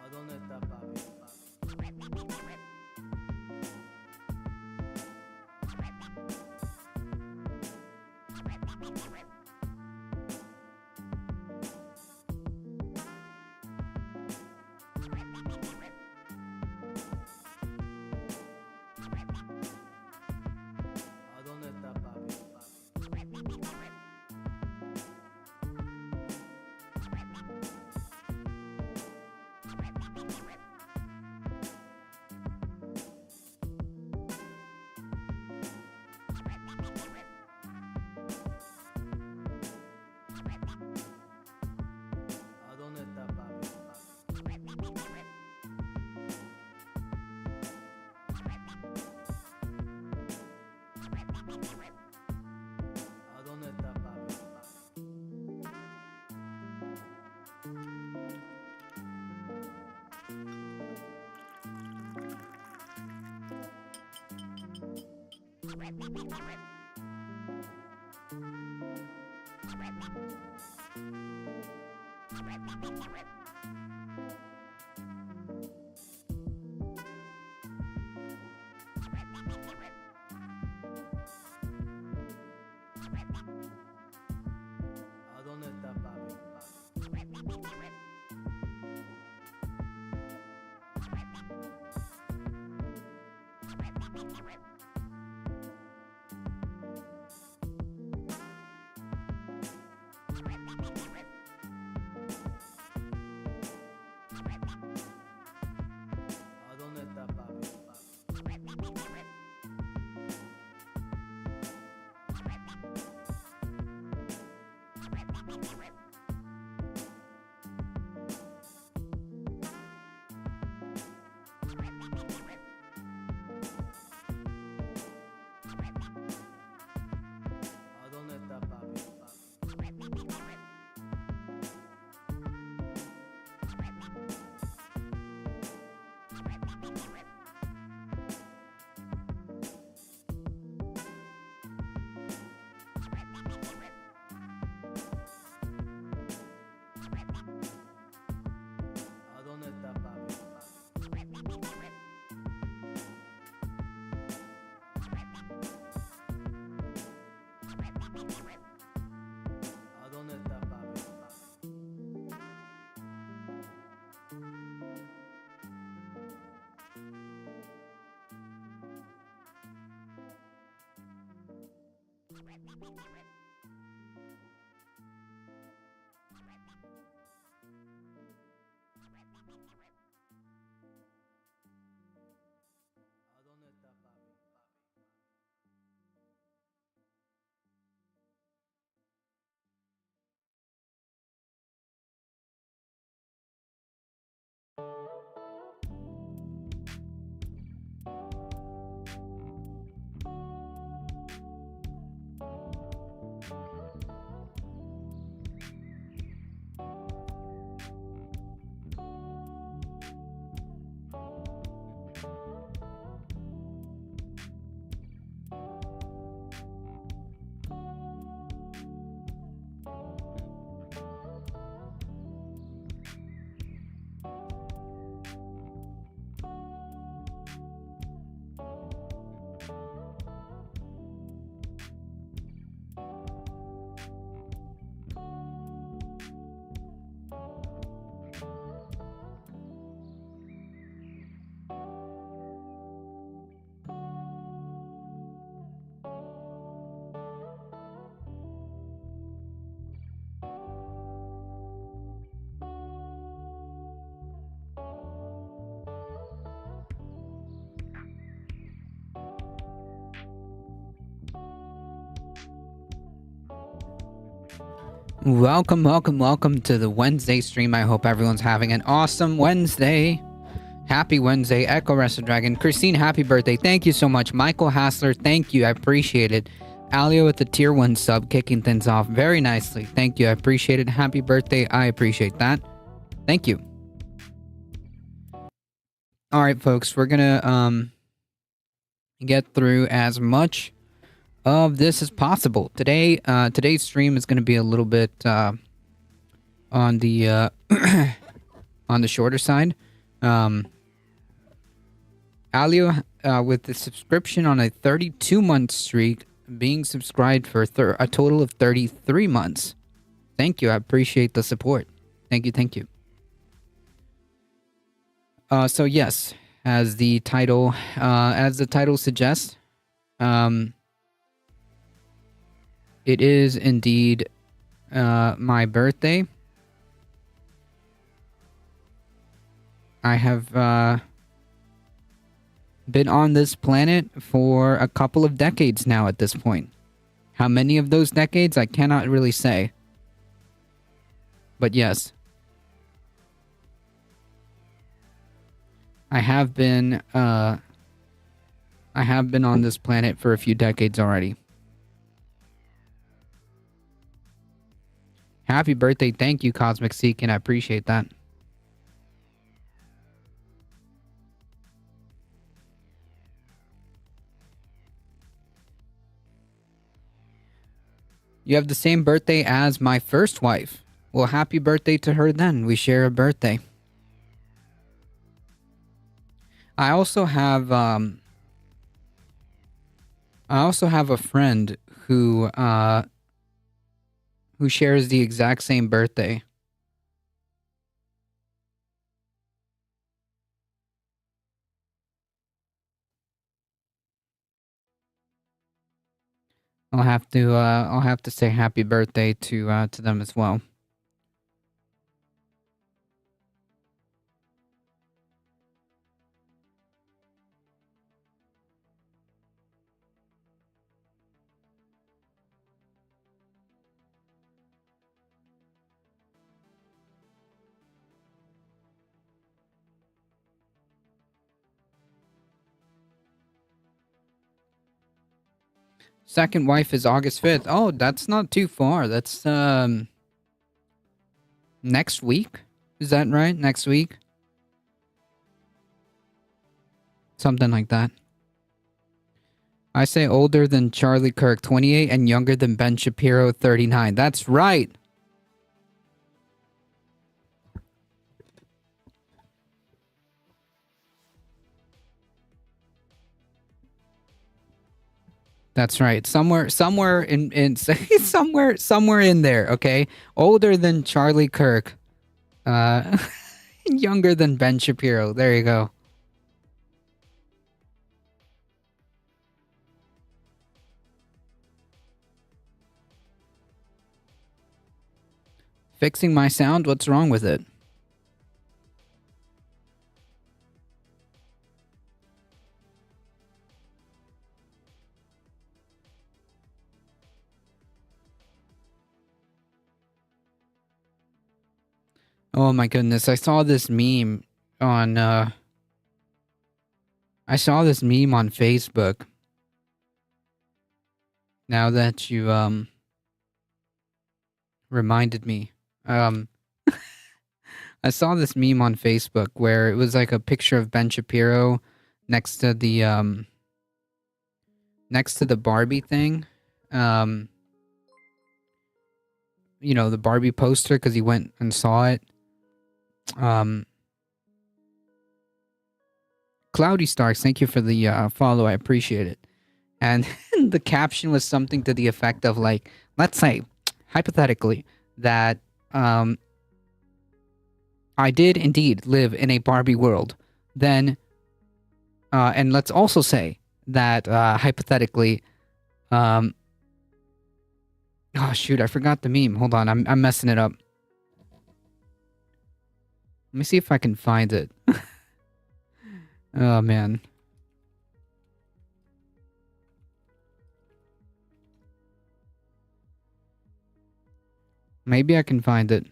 ¿A dónde está papi? ¿A dónde está papi? ¿A dónde está papi? ¿A dónde está papi? ¿A dónde está papi? ¿A dónde está papi? Welcome to the Wednesday stream. I hope everyone's having an awesome Wednesday. Happy Wednesday, Echo Wrestle Dragon. Christine, happy birthday. Thank you so much. Michael Hassler, thank you. I appreciate it. Alio with the tier 1 sub, kicking things off very nicely. Thank you. I appreciate it. Happy birthday. I appreciate that. Thank you. All right, folks, we're going to get through as much of this as possible. Today's stream is going to be a little bit on the on the shorter side. Alio with the subscription on a 32-month streak, being subscribed for a total of 33 months. Thank you. I appreciate the support. Thank you. So yes, as the title suggests, it is indeed my birthday. I have been on this planet for a couple of decades now at this point. How many of those decades, I cannot really say. But yes. I have been on this planet for a few decades already. Happy birthday. Thank you, Cosmic Seek, and I appreciate that. You have the same birthday as my first wife. Well, happy birthday to her then. We share a birthday. I also have a friend who shares the exact same birthday. I'll have to say happy birthday to them as well. Second wife is August 5th. Oh, that's not too far. That's next week. Is that right? Next week? Something like that. I say older than Charlie Kirk, 28, and younger than Ben Shapiro, 39. That's right. That's right. Somewhere in somewhere in there, okay? Older than Charlie Kirk. Younger than Ben Shapiro. There you go. Fixing my sound? What's wrong with it? Oh my goodness, I saw this meme on Facebook. Now that you reminded me. I saw this meme on Facebook where it was like a picture of Ben Shapiro next to the Barbie thing. You know, the Barbie poster because he went and saw it. Cloudy Starks, thank you for the follow. I appreciate it. And the caption was something to the effect of like, let's say, hypothetically, that I did indeed live in a Barbie world. Then, and let's also say that hypothetically, oh shoot, I forgot the meme. Hold on, I'm messing it up. Let me see if I can find it. Oh man. Maybe I can find it.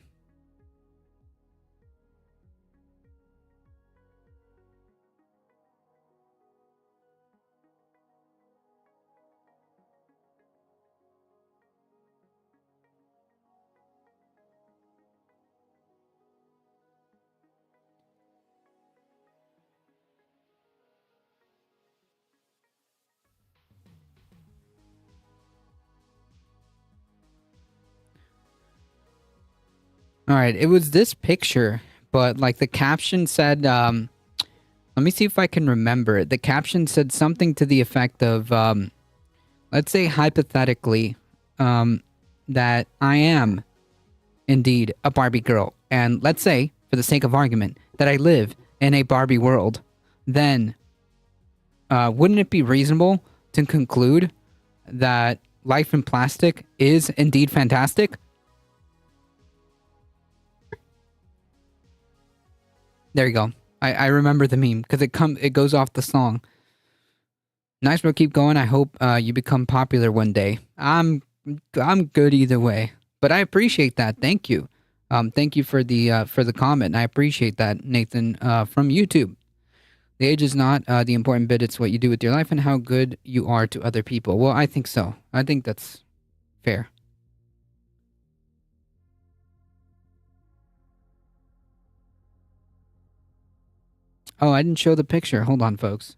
All right, it was this picture, but like the caption said, let me see if I can remember it. The caption said something to the effect of, let's say hypothetically, that I am indeed a Barbie girl. And let's say, for the sake of argument, that I live in a Barbie world. Then, wouldn't it be reasonable to conclude that life in plastic is indeed fantastic? There you go. I remember the meme because it goes off the song. Nice, bro. Keep going. I hope you become popular one day. I'm good either way, but I appreciate that. Thank you. Thank you for the comment. I appreciate that, Nathan, from YouTube. The age is not the important bit. It's what you do with your life and how good you are to other people. Well, I think so. I think that's fair. Oh, I didn't show the picture. Hold on, folks.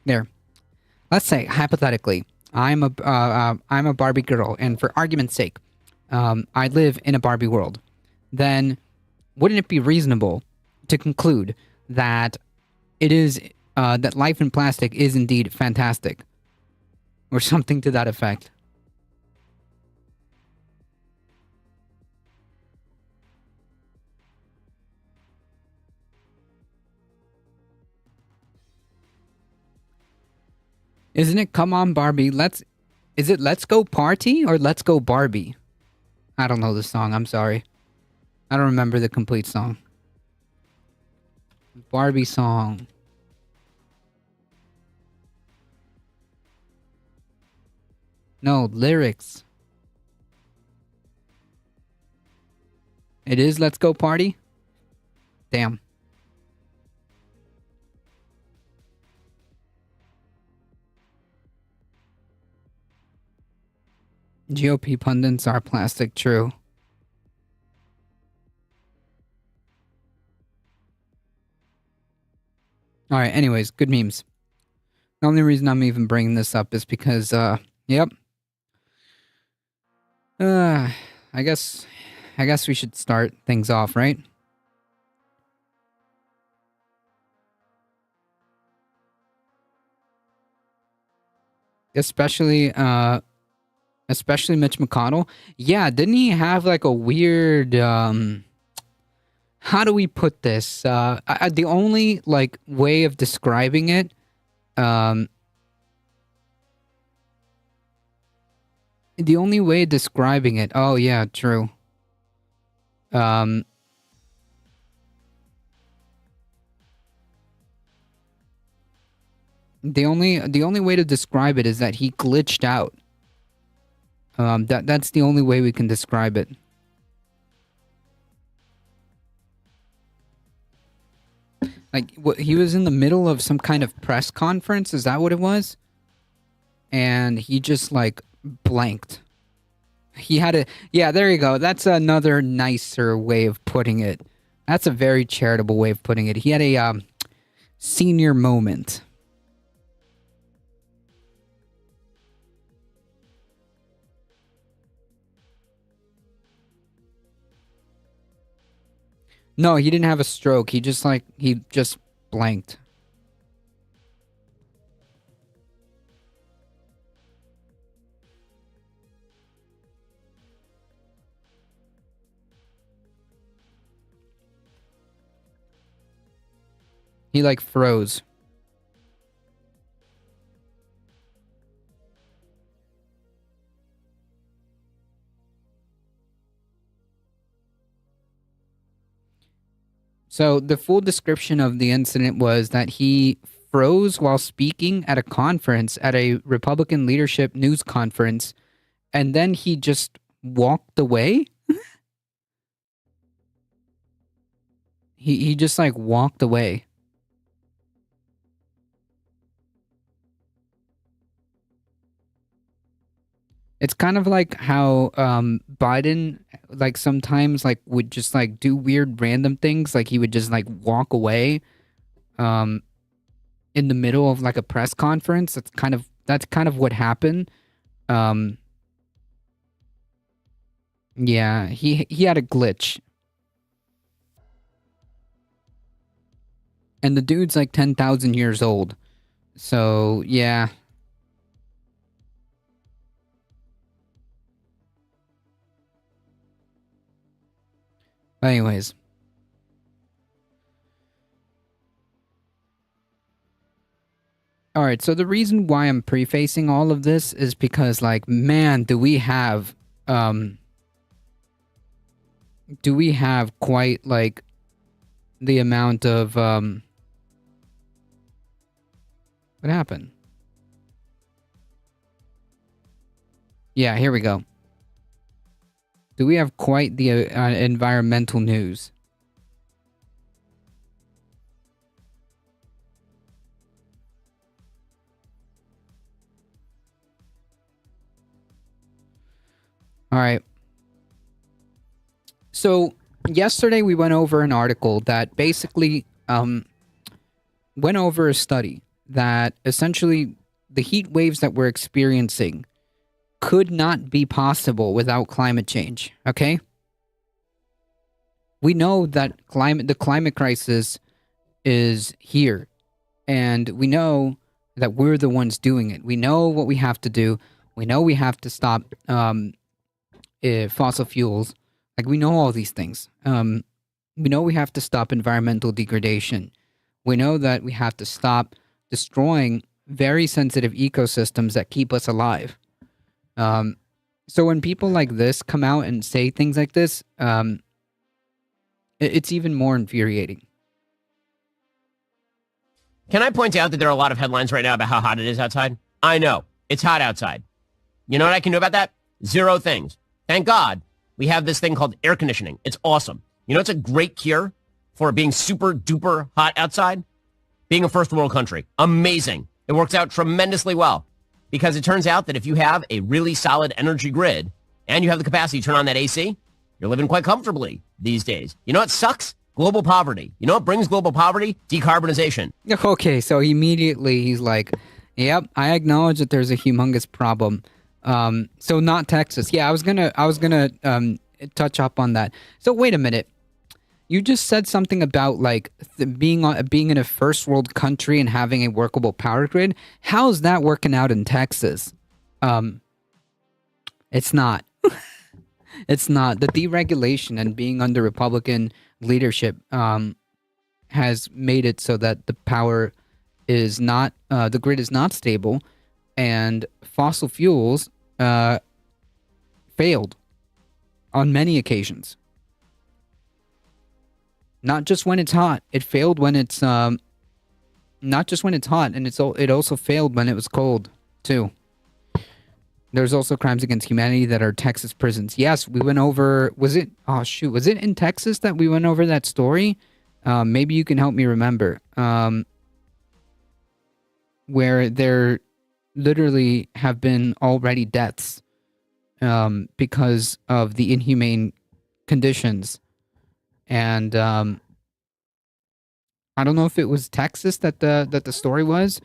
There. Let's say, hypothetically, I'm a Barbie girl, and for argument's sake, I live in a Barbie world. Then, wouldn't it be reasonable to conclude that it is that life in plastic is indeed fantastic, or something to that effect? Isn't it Come On Barbie? Is it Let's Go Party or Let's Go Barbie? I don't know the song, I'm sorry. I don't remember the complete song. Barbie song. No, lyrics. It is Let's Go Party? Damn. GOP pundits are plastic, true. Alright, anyways, good memes. The only reason I'm even bringing this up is because, yep. I guess we should start things off, right? Especially Mitch McConnell. Yeah, didn't he have like a weird how do we put this? The only like way of describing it, um, the only way of describing it. Oh yeah, true. Um, the only way to describe it is that he glitched out. That's the only way we can describe it. Like he was in the middle of some kind of press conference. Is that what it was? And he just like blanked. He had a yeah. There you go. That's another nicer way of putting it. That's a very charitable way of putting it. He had a senior moment. No, he didn't have a stroke. He just blanked. He like froze. So the full description of the incident was that he froze while speaking at a conference at a Republican leadership news conference, and then he just walked away. He just like walked away. It's kind of like how Biden like sometimes like would just like do weird random things, like he would just like walk away um in the middle of like a press conference. That's kind of what happened. Um yeah, he had a glitch. And the dude's like 10,000 years old. So, yeah. Anyways. All right, so the reason why I'm prefacing all of this is because like man, do we have quite like the amount of what happened? Yeah, here we go. Do we have quite the environmental news? All right. So yesterday we went over an article that basically went over a study that essentially the heat waves that we're experiencing could not be possible without climate change. Okay, we know that the climate crisis is here, and we know that we're the ones doing it. We know what we have to do. We know we have to stop fossil fuels. Like we know all these things. We know we have to stop environmental degradation. We know that we have to stop destroying very sensitive ecosystems that keep us alive. So when people like this come out and say things like this, it's even more infuriating. Can I point out that there are a lot of headlines right now about how hot it is outside? I know. It's hot outside. You know what I can do about that? Zero things. Thank God we have this thing called air conditioning. It's awesome. You know it's a great cure for being super duper hot outside? Being a first world country. Amazing. It works out tremendously well. Because it turns out that if you have a really solid energy grid and you have the capacity to turn on that AC, you're living quite comfortably these days. You know what sucks? Global poverty. You know what brings global poverty? Decarbonization. Okay, so immediately he's like, "Yep, I acknowledge that there's a humongous problem." So not Texas. Yeah, I was gonna touch up on that. So wait a minute. You just said something about like being in a first world country and having a workable power grid. How's that working out in Texas? It's not. It's not. The deregulation and being under Republican leadership has made it so that the power is not the grid is not stable, and fossil fuels failed on many occasions. Not just when it's hot. It failed when it's not just when it's hot, and it also failed when it was cold too. There's also crimes against humanity that are Texas prisons. Yes, we went over. Was it? Oh shoot! Was it in Texas that we went over that story? Maybe you can help me remember. Where there literally have been already deaths because of the inhumane conditions, and I don't know if it was Texas that the story was,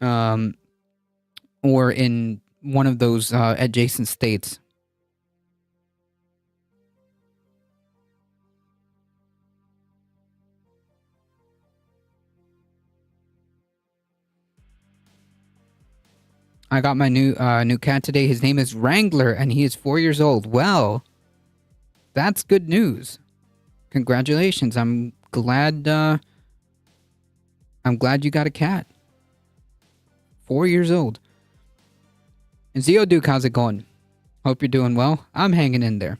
or in one of those adjacent states. I got my new cat today. His name is Wrangler, and he is 4 years old. Well, that's good news. Congratulations. I'm glad you got a cat. 4 years old. And Zio Duke, how's it going? Hope you're doing well. I'm hanging in there.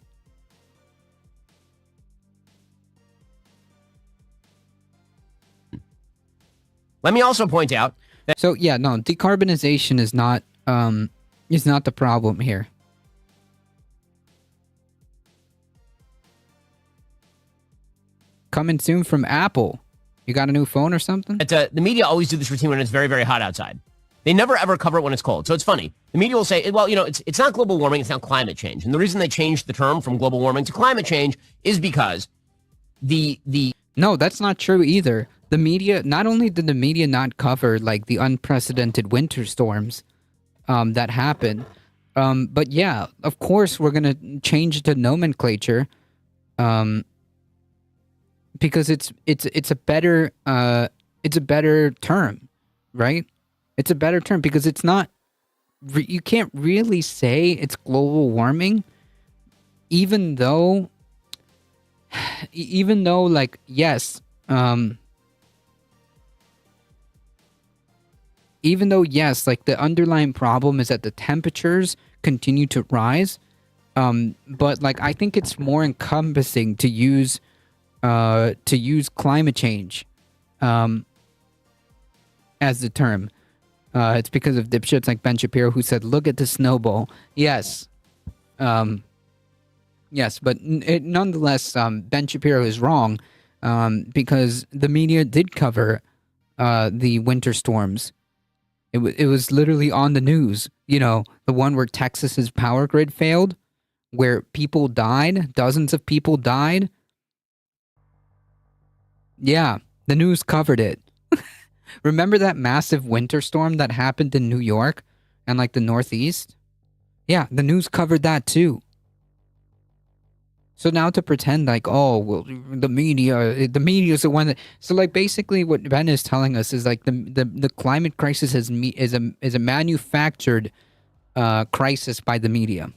Let me also point out that So yeah, no, decarbonization is not the problem here. Coming soon from Apple. You got a new phone or something? the media always do this routine when it's very, very hot outside. They never ever cover it when it's cold. So it's funny. The media will say, well, it's not global warming, it's now climate change. And the reason they changed the term from global warming to climate change is because No, that's not true either. The media, not only did the media not cover like the unprecedented winter storms that happened, but yeah, of course we're gonna change the nomenclature, because it's a better term, right? It's a better term because it's not. You can't really say it's global warming, even though like yes, even though yes, like the underlying problem is that the temperatures continue to rise, but like I think it's more encompassing to use climate change as the term. It's because of dipshits like Ben Shapiro who said, "Look at the snowball." Yes, yes, but nonetheless, Ben Shapiro is wrong because the media did cover the winter storms. It was literally on the news. You know, the one where Texas's power grid failed, where people died, dozens of people died. Yeah, the news covered it. Remember that massive winter storm that happened in New York and like the Northeast? Yeah, the news covered that too. So now to pretend like, oh, well, the media is the one that. So like basically, what Ben is telling us is like the climate crisis is a manufactured crisis by the media.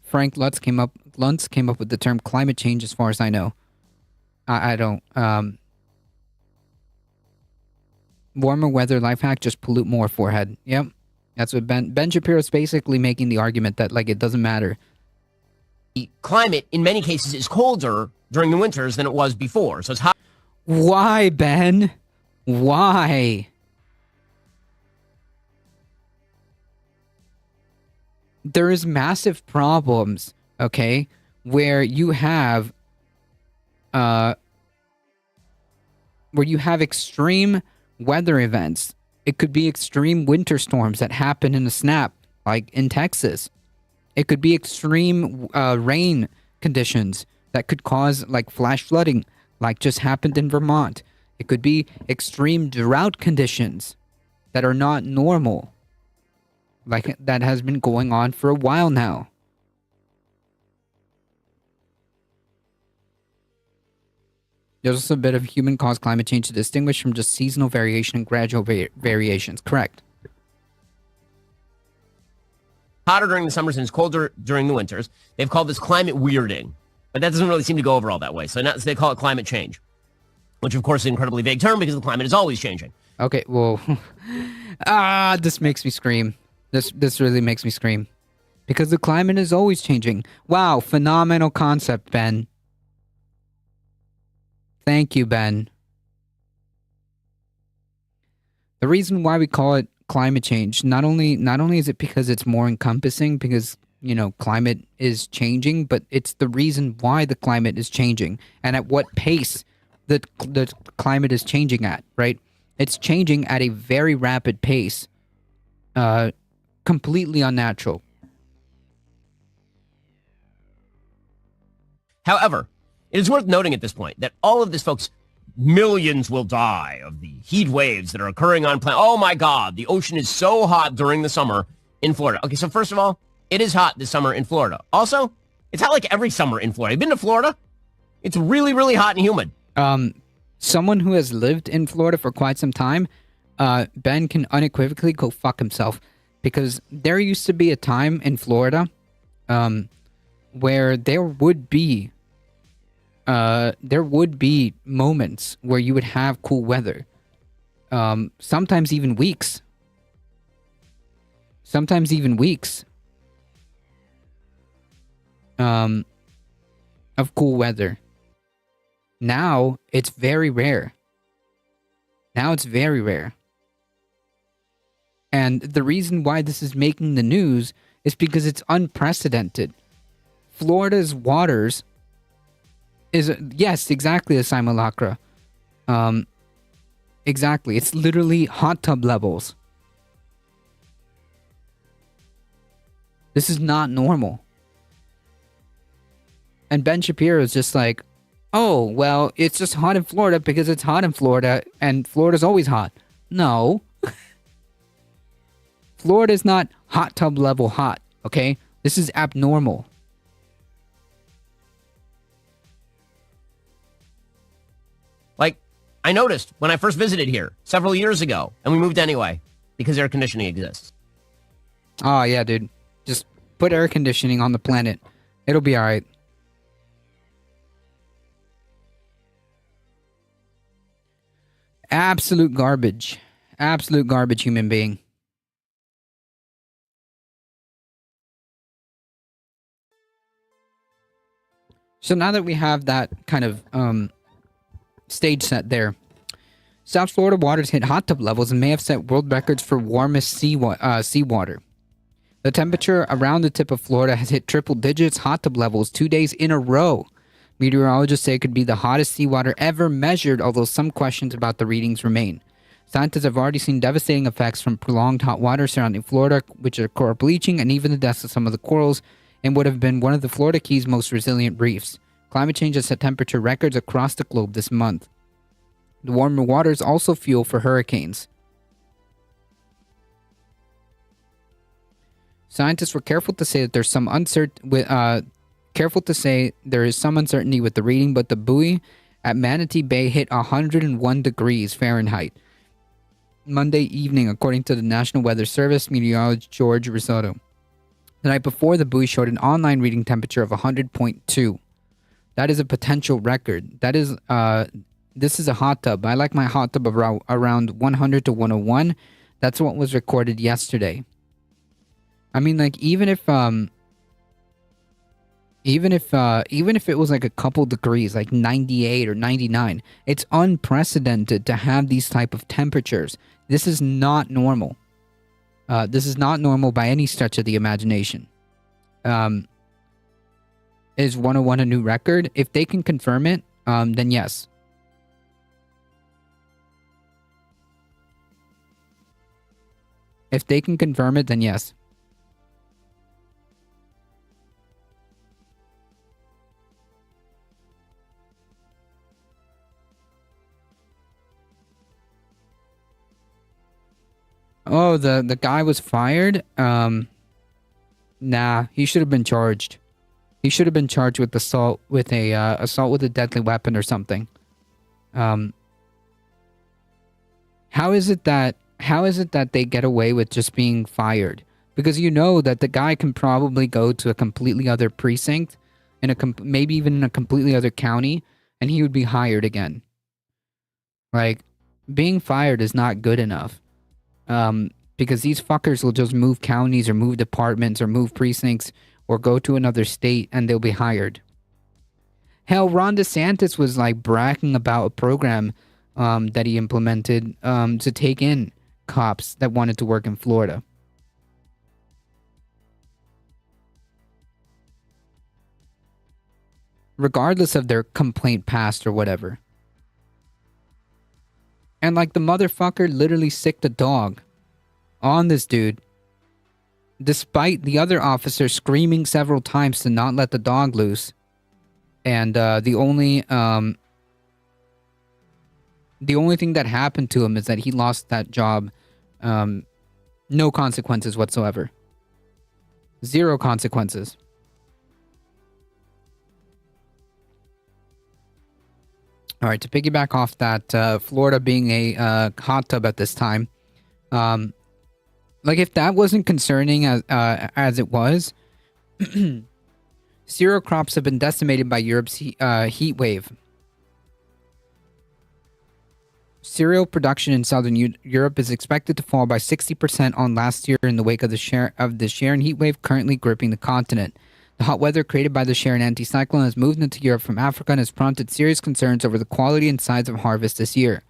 Frank Lutz came up with the term climate change, as far as I know. I don't. Warmer weather life hack, just pollute more forehead. Yep. That's what Ben Shapiro is basically making the argument that like it doesn't matter. the climate in many cases is colder during the winters than it was before. So it's hot. Why, Ben? Why? There is massive problems, okay, where you have extreme weather events. It could be extreme winter storms that happen in a snap, like in Texas. It could be extreme rain conditions that could cause like flash flooding, like just happened in Vermont. It could be extreme drought conditions that are not normal, like that has been going on for a while now. There's also a bit of human-caused climate change to distinguish from just seasonal variation and gradual variations. Correct. hotter during the summers and it's colder during the winters. They've called this climate weirding, but that doesn't really seem to go over all that way. So now they call it climate change, which of course is an incredibly vague term because the climate is always changing. Okay, well, this makes me scream. This really makes me scream. Because the climate is always changing. Wow, phenomenal concept, Ben. Thank you, Ben. The reason why we call it climate change, not only is it because it's more encompassing, because, you know, climate is changing, but it's the reason why the climate is changing and at what pace the climate is changing at, right? It's changing at a very rapid pace, completely unnatural. However, it is worth noting at this point that all of this, folks, millions will die of the heat waves that are occurring on planet. Oh my God, the ocean is so hot during the summer in Florida. Okay, so first of all, it is hot this summer in Florida. Also, it's hot like every summer in Florida. You've been to Florida? It's really, really hot and humid. Someone who has lived in Florida for quite some time, Ben can unequivocally go fuck himself, because there used to be a time in Florida, where there would be moments where you would have cool weather. Sometimes even weeks. Of cool weather. Now it's very rare. And the reason why this is making the news is because it's unprecedented. Florida's waters is, yes, exactly a simulacra. Exactly. It's literally hot tub levels. This is not normal. And Ben Shapiro is just like, oh, well, it's just hot in Florida because it's hot in Florida and Florida's always hot. No. Florida's not hot tub level hot, okay? This is abnormal. Like, I noticed when I first visited here several years ago, and we moved anyway because air conditioning exists. Oh, yeah, dude. Just put air conditioning on the planet. It'll be all right. Absolute garbage. Absolute garbage human being. So now that we have that kind of stage set there, South Florida waters hit hot tub levels and may have set world records for warmest seawater. The temperature around the tip of Florida has hit triple digits hot tub levels 2 days in a row. Meteorologists say it could be the hottest seawater ever measured, although some questions about the readings remain. Scientists have already seen devastating effects from prolonged hot water surrounding Florida, which are coral bleaching and even the deaths of some of the corals in what have been one of the Florida Keys' most resilient reefs. Climate change has set temperature records across the globe this month. The warmer waters also fuel for hurricanes. Scientists were careful to say that there's some there is some uncertainty with the reading, but the buoy at Manatee Bay hit 101 degrees Fahrenheit Monday evening, according to the National Weather Service meteorologist George Risotto. The night before, the buoy showed an online reading temperature of 100.2. That is a potential record. That is, this is a hot tub. I like my hot tub around 100 to 101. That's what was recorded yesterday. I mean, like, even if it was like a couple degrees, like 98 or 99, it's unprecedented to have these type of temperatures. This is not normal. This is not normal by any stretch of the imagination. Is 101 a new record? If they can confirm it, then yes. If they can confirm it, then yes. Oh, the guy was fired? Nah, he should have been charged. He should have been charged with assault with a deadly weapon or something. How is it that they get away with just being fired? because you know that the guy can probably go to a completely other precinct, in maybe even in a completely other county, and he would be hired again. Like, being fired is not good enough. Because these fuckers will just move counties or move departments or move precincts or go to another state and they'll be hired. Hell, Ron DeSantis was like bragging about a program that he implemented to take in cops that wanted to work in Florida. Regardless of their complaint passed or whatever. And like the motherfucker literally sicked a dog on this dude, despite the other officer screaming several times to not let the dog loose. And the only thing that happened to him is that he lost that job. No consequences whatsoever. Zero consequences. All right, to piggyback off that, Florida being a hot tub at this time, like if that wasn't concerning as it was, cereal crops have been decimated by Europe's heat wave. Cereal production in southern Europe is expected to fall by 60% on last year in the wake of the Sharon heat wave currently gripping the continent. The hot weather created by the Sharon anticyclone has moved into Europe from Africa and has prompted serious concerns over the quality and size of harvest this year.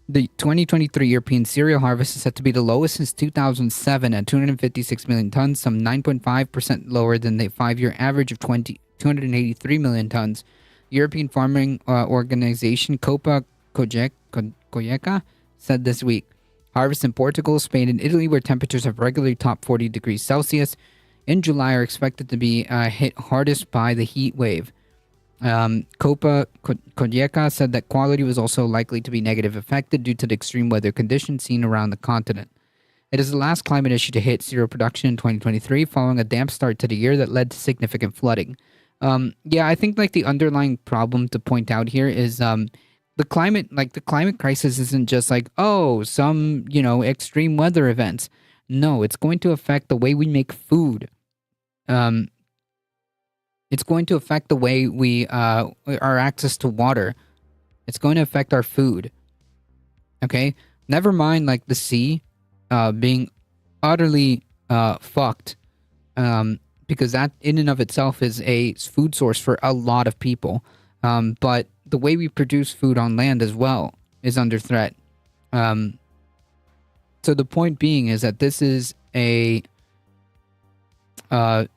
The 2023 European cereal harvest is set to be the lowest since 2007 at 256 million tons, some 9.5% lower than the 5-year average of 283 million tons. The European Farming Organization Copa Cogeca said this week. Harvests in Portugal, Spain, and Italy, where temperatures have regularly topped 40 degrees Celsius, in July are expected to be hit hardest by the heat wave. Copa Cogeca said that quality was also likely to be negatively affected due to the extreme weather conditions seen around the continent. It is the last climate issue to hit cereal production in 2023, following a damp start to the year that led to significant flooding. Yeah, I think like the underlying problem to point out here is the climate crisis isn't just like, oh, some, extreme weather events. No, it's going to affect the way we make food. It's going to affect the way we our access to water. It's going to affect our food. Okay? Never mind like the sea being utterly fucked. Because that in and of itself is a food source for a lot of people. But the way we produce food on land as well is under threat. So the point being is that this is a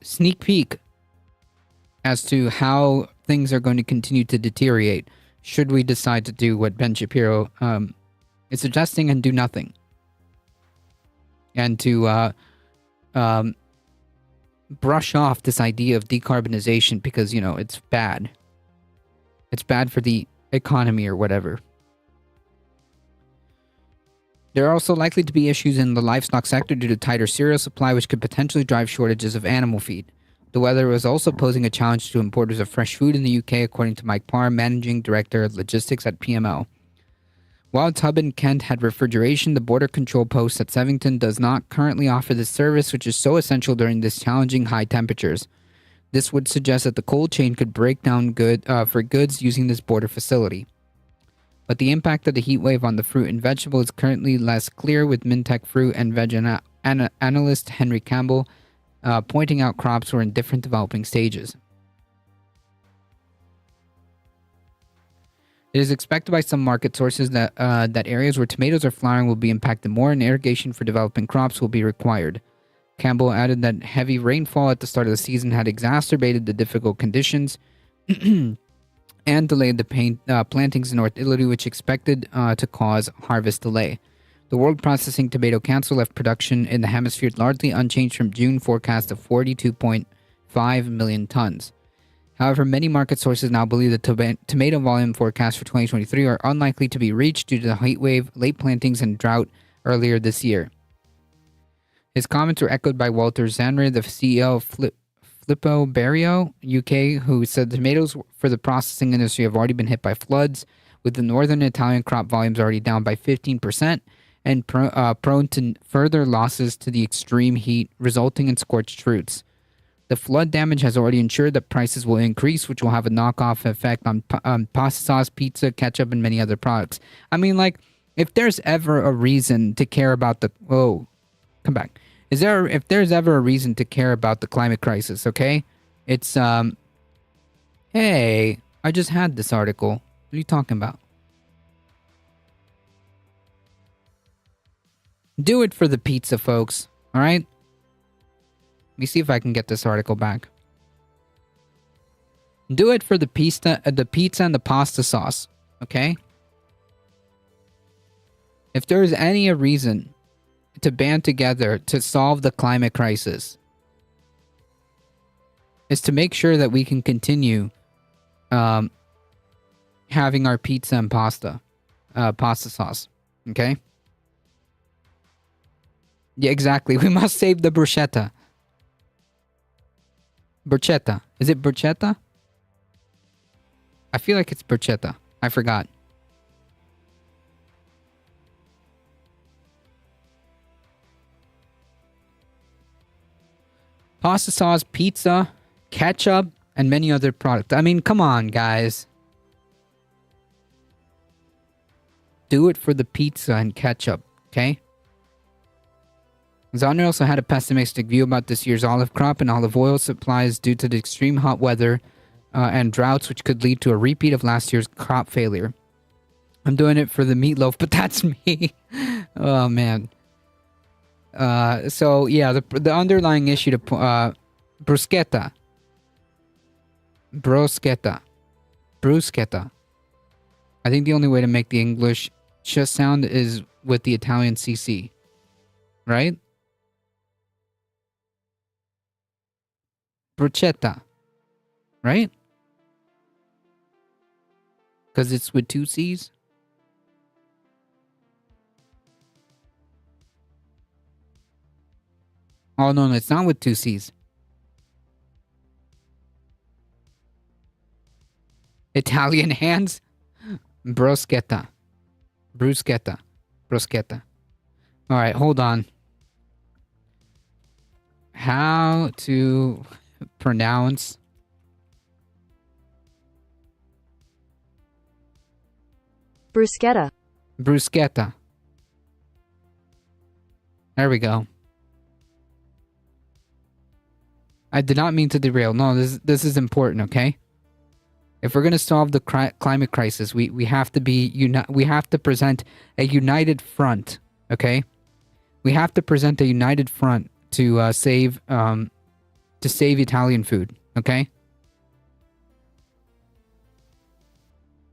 sneak peek as to how things are going to continue to deteriorate should we decide to do what Ben Shapiro is suggesting and do nothing. And to brush off this idea of decarbonization because, it's bad. It's bad for the economy or whatever. There are also likely to be issues in the livestock sector due to tighter cereal supply, which could potentially drive shortages of animal feed. The weather is also posing a challenge to importers of fresh food in the UK, according to Mike Parr, Managing Director of Logistics at PMO. While Tub and Kent had refrigeration, the border control post at Sevington does not currently offer this service, which is so essential during these challenging high temperatures. This would suggest that the cold chain could break down for goods using this border facility. But the impact of the heat wave on the fruit and vegetable is currently less clear, with Mintech fruit and veg analyst Henry Campbell pointing out crops were in different developing stages. It is expected by some market sources that areas where tomatoes are flowering will be impacted more and irrigation for developing crops will be required. Campbell added that heavy rainfall at the start of the season had exacerbated the difficult conditions and delayed the plantings in North Italy, which expected to cause harvest delay. The World Processing Tomato Council left production in the hemisphere largely unchanged from June forecast of 42.5 million tons. However, many market sources now believe the tomato volume forecasts for 2023 are unlikely to be reached due to the heat wave, late plantings, and drought earlier this year. His comments were echoed by Walter Zanre, the CEO of Filippo Berio, UK, who said tomatoes for the processing industry have already been hit by floods, with the northern Italian crop volumes already down by 15%, and prone to further losses to the extreme heat, resulting in scorched fruits. The flood damage has already ensured that prices will increase, which will have a knockoff effect on pasta sauce, pizza, ketchup, and many other products. I mean, like, if there's ever a reason to care about the... Whoa. Come back. If there's ever a reason to care about the climate crisis, okay? It's, Hey, I just had this article. What are you talking about? Do it for the pizza, folks. Alright? Let me see if I can get this article back. Do it for the pizza and the pasta sauce. Okay? If there is any reason to band together to solve the climate crisis, is to make sure that we can continue having our pizza and pasta sauce. Okay? Yeah, exactly. We must save the bruschetta. Bruschetta. Is it bruschetta? I feel like it's bruschetta. I forgot. Pasta sauce, pizza, ketchup, and many other products. I mean, come on, guys. Do it for the pizza and ketchup, okay? Zahner also had a pessimistic view about this year's olive crop and olive oil supplies due to the extreme hot weather and droughts, which could lead to a repeat of last year's crop failure. I'm doing it for the meatloaf, but that's me. Oh, man. So, yeah, the underlying issue to... bruschetta. Bruschetta. Bruschetta. I think the only way to make the English just sound is with the Italian CC. Right? Bruschetta. Right? Because it's with two C's? Oh, no, it's not with two C's. Italian hands? Bruschetta. Bruschetta. Bruschetta. Alright, hold on. How to pronounce... Bruschetta. Bruschetta. There we go. I did not mean to derail. No, this is important, okay? If we're going to solve the climate crisis, we have to be we have to present a united front, okay? We have to present a united front to save Italian food, okay?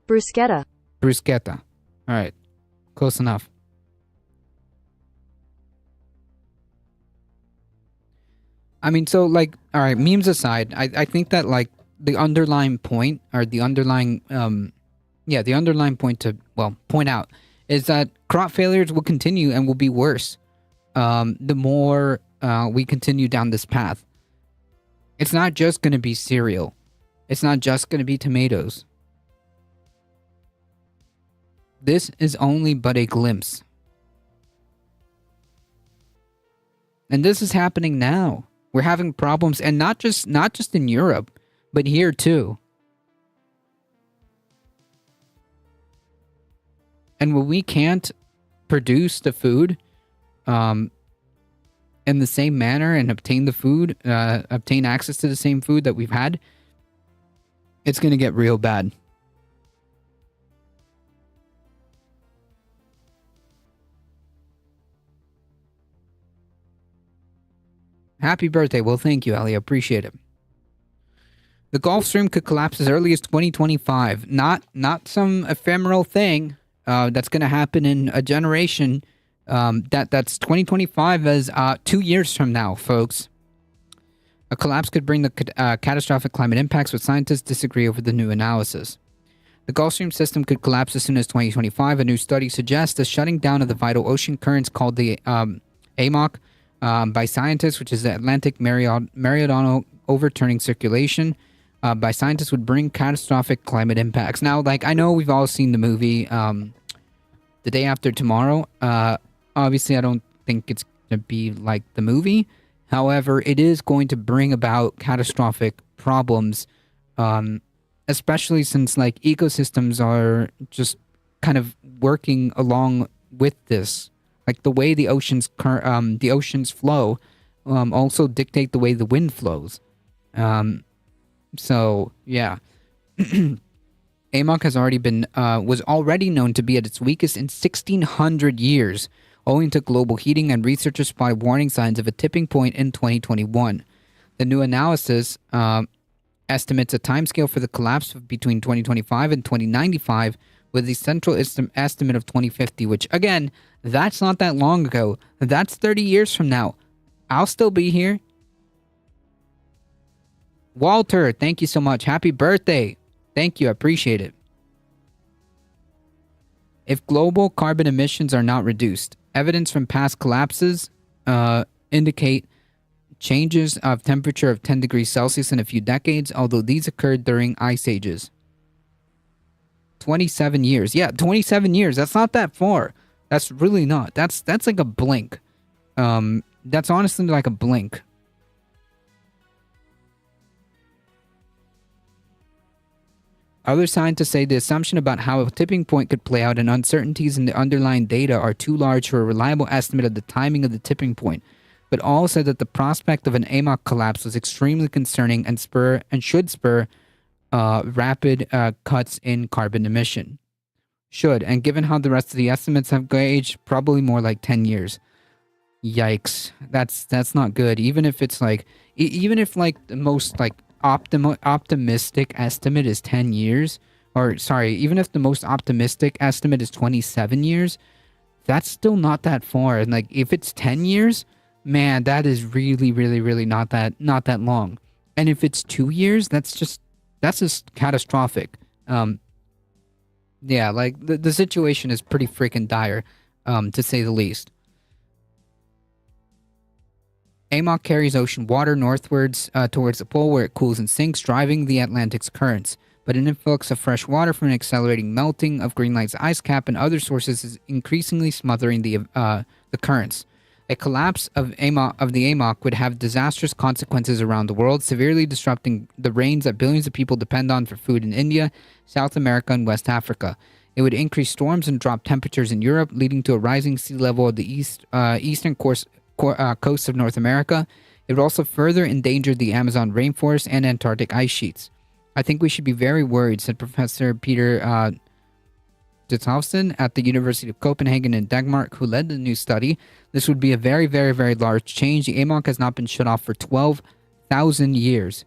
Bruschetta. Bruschetta. All right. Close enough. I mean, so, like, all right, memes aside, I think that, like, the underlying point, or the underlying, the underlying point to, well, point out, is that crop failures will continue and will be worse the more we continue down this path. It's not just going to be cereal. It's not just going to be tomatoes. This is only but a glimpse. And this is happening now. We're having problems, and not just in Europe, but here too. And when we can't produce the food in the same manner and obtain the food, obtain access to the same food that we've had, it's going to get real bad. Happy birthday. Well, thank you, Ali. I appreciate it. The Gulf Stream could collapse as early as 2025. Not some ephemeral thing that's going to happen in a generation. That's 2025 as 2 years from now, folks. A collapse could bring the catastrophic climate impacts, but scientists disagree over the new analysis. The Gulf Stream system could collapse as soon as 2025. A new study suggests the shutting down of the vital ocean currents called the AMOC by scientists, which is the Atlantic Meridional Overturning Circulation, by scientists would bring catastrophic climate impacts. Now, like, I know we've all seen the movie The Day After Tomorrow. Obviously, I don't think it's going to be like the movie. However, it is going to bring about catastrophic problems, especially since like ecosystems are just kind of working along with this. Like the way the oceans flow, also dictate the way the wind flows. So yeah. AMOC was already known to be at its weakest in 1600 years, owing to global heating, and researchers spotted warning signs of a tipping point in 2021. The new analysis estimates a timescale for the collapse of between 2025 and 2095, with the central estimate of 2050, which, again, that's not that long ago. That's 30 years from now. I'll still be here. Walter, thank you so much. Happy birthday. Thank you. I appreciate it. If global carbon emissions are not reduced, evidence from past collapses indicate changes of temperature of 10 degrees Celsius in a few decades, although these occurred during ice ages. 27 years. Yeah, 27 years. That's not that far. That's really not. That's like a blink. That's honestly like a blink. Other scientists say the assumption about how a tipping point could play out and uncertainties in the underlying data are too large for a reliable estimate of the timing of the tipping point, but all said that the prospect of an AMOC collapse was extremely concerning and should spur rapid cuts in carbon emission. And given how the rest of the estimates have gauged, probably more like 10 years. Yikes. That's not good. Even if it's like, even if like the most like optimistic estimate is 10 years, or sorry, even if the most optimistic estimate is 27 years, that's still not that far. And like if it's 10 years, man, that is really, really, really not that long. And if it's 2 years, that's just catastrophic. Yeah, like the situation is pretty freaking dire, to say the least. AMOC carries ocean water northwards towards the pole, where it cools and sinks, driving the Atlantic's currents. But an influx of fresh water from an accelerating melting of Greenland's ice cap and other sources is increasingly smothering the currents. A collapse of the AMOC would have disastrous consequences around the world, severely disrupting the rains that billions of people depend on for food in India, South America, and West Africa. It would increase storms and drop temperatures in Europe, leading to a rising sea level of the eastern coast of North America. It would also further endanger the Amazon rainforest and Antarctic ice sheets. I think we should be very worried, said Professor Peter Ditolfsen at the University of Copenhagen in Denmark, who led the new study. This would be a very, very, very large change. The AMOC has not been shut off for 12,000 years.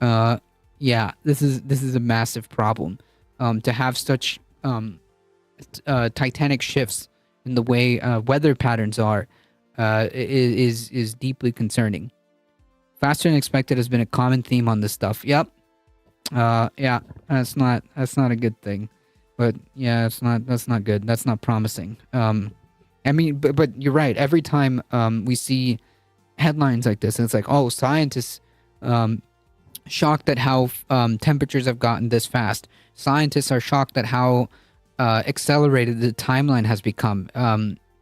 Yeah, this is a massive problem. To have such titanic shifts in the way weather patterns are is deeply concerning. Faster than expected has been a common theme on this stuff. Yep. Yeah, that's not a good thing. But yeah, that's not good. That's not promising. I mean, but you're right. Every time we see headlines like this, and it's like, oh, scientists shocked at how temperatures have gotten this fast. Scientists are shocked at how accelerated the timeline has become.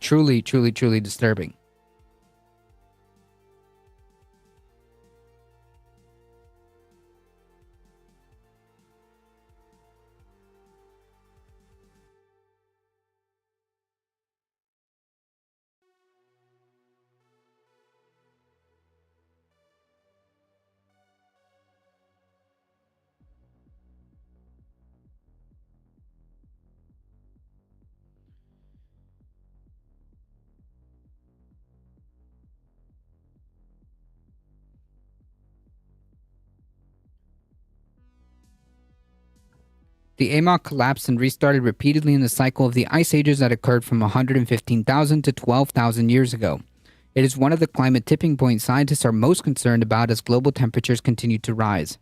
Truly, truly, truly disturbing. The AMOC collapsed and restarted repeatedly in the cycle of the ice ages that occurred from 115,000 to 12,000 years ago. It is one of the climate tipping points scientists are most concerned about as global temperatures continue to rise.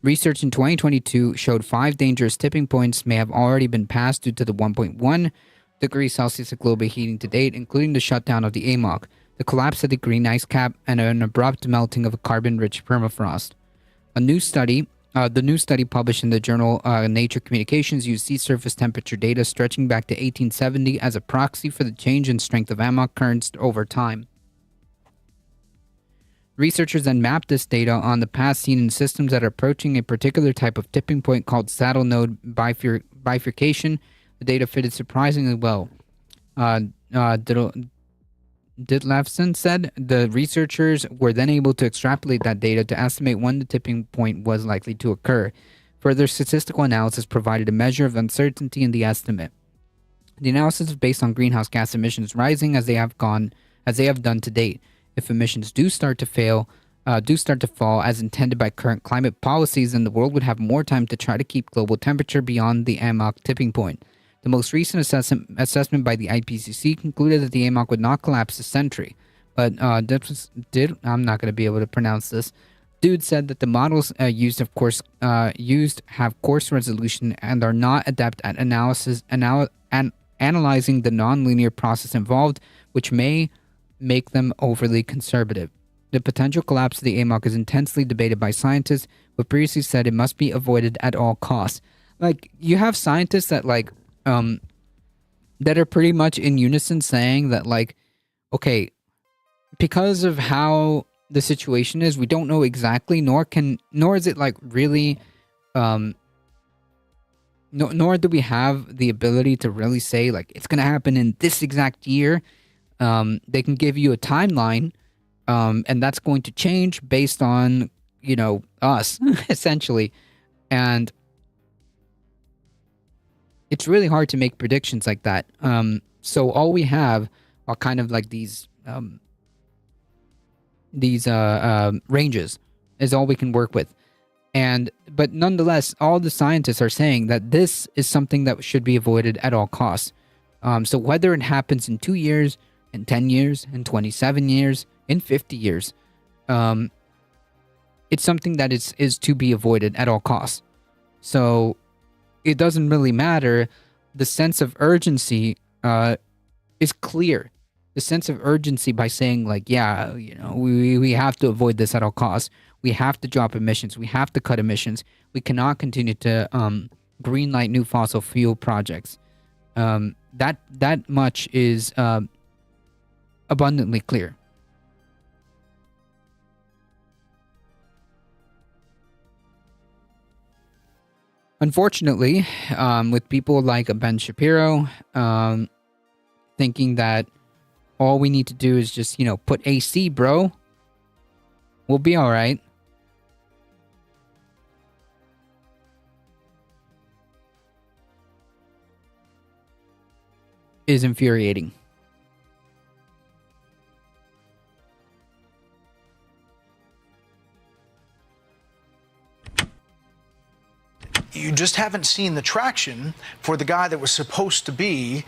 Research in 2022 showed 5 dangerous tipping points may have already been passed due to the 1.1 degrees Celsius of global heating to date, including the shutdown of the AMOC, the collapse of the green ice cap, and an abrupt melting of a carbon-rich permafrost. A new study The new study published in the journal Nature Communications used sea surface temperature data stretching back to 1870 as a proxy for the change in strength of AMOC currents over time. Researchers then mapped this data on the paths seen in systems that are approaching a particular type of tipping point called saddle node bifurcation. The data fitted surprisingly well. Ditlevson said the researchers were then able to extrapolate that data to estimate when the tipping point was likely to occur. Further statistical analysis provided a measure of uncertainty in the estimate. The analysis is based on greenhouse gas emissions rising as they have done to date. If emissions do start to fall as intended by current climate policies, then the world would have more time to try to keep global temperature beyond the AMOC tipping point. The most recent assessment by the IPCC concluded that the AMOC would not collapse this century. But I'm not going to be able to pronounce this. Dude said that the models used have coarse resolution and are not adept at analyzing the nonlinear process involved, which may make them overly conservative. The potential collapse of the AMOC is intensely debated by scientists, who previously said it must be avoided at all costs. Like, you have scientists that that are pretty much in unison saying that, like, okay, because of how the situation is, we don't know exactly, nor is it like really, nor do we have the ability to really say like it's gonna happen in this exact year. They can give you a timeline, and that's going to change based on, us essentially, and it's really hard to make predictions like that. So all we have are kind of like these ranges is all we can work with. But nonetheless, all the scientists are saying that this is something that should be avoided at all costs. So whether it happens in 2 years, in 10 years, in 27 years, in 50 years, it's something that is to be avoided at all costs. So it doesn't really matter. The sense of urgency is clear. The sense of urgency by saying like, yeah, we have to avoid this at all costs. We have to drop emissions. We have to cut emissions. We cannot continue to greenlight new fossil fuel projects. That much is abundantly clear. Unfortunately, with people like Ben Shapiro thinking that all we need to do is just, put AC, bro, we'll be all right. Is infuriating. You just haven't seen the traction for the guy that was supposed to be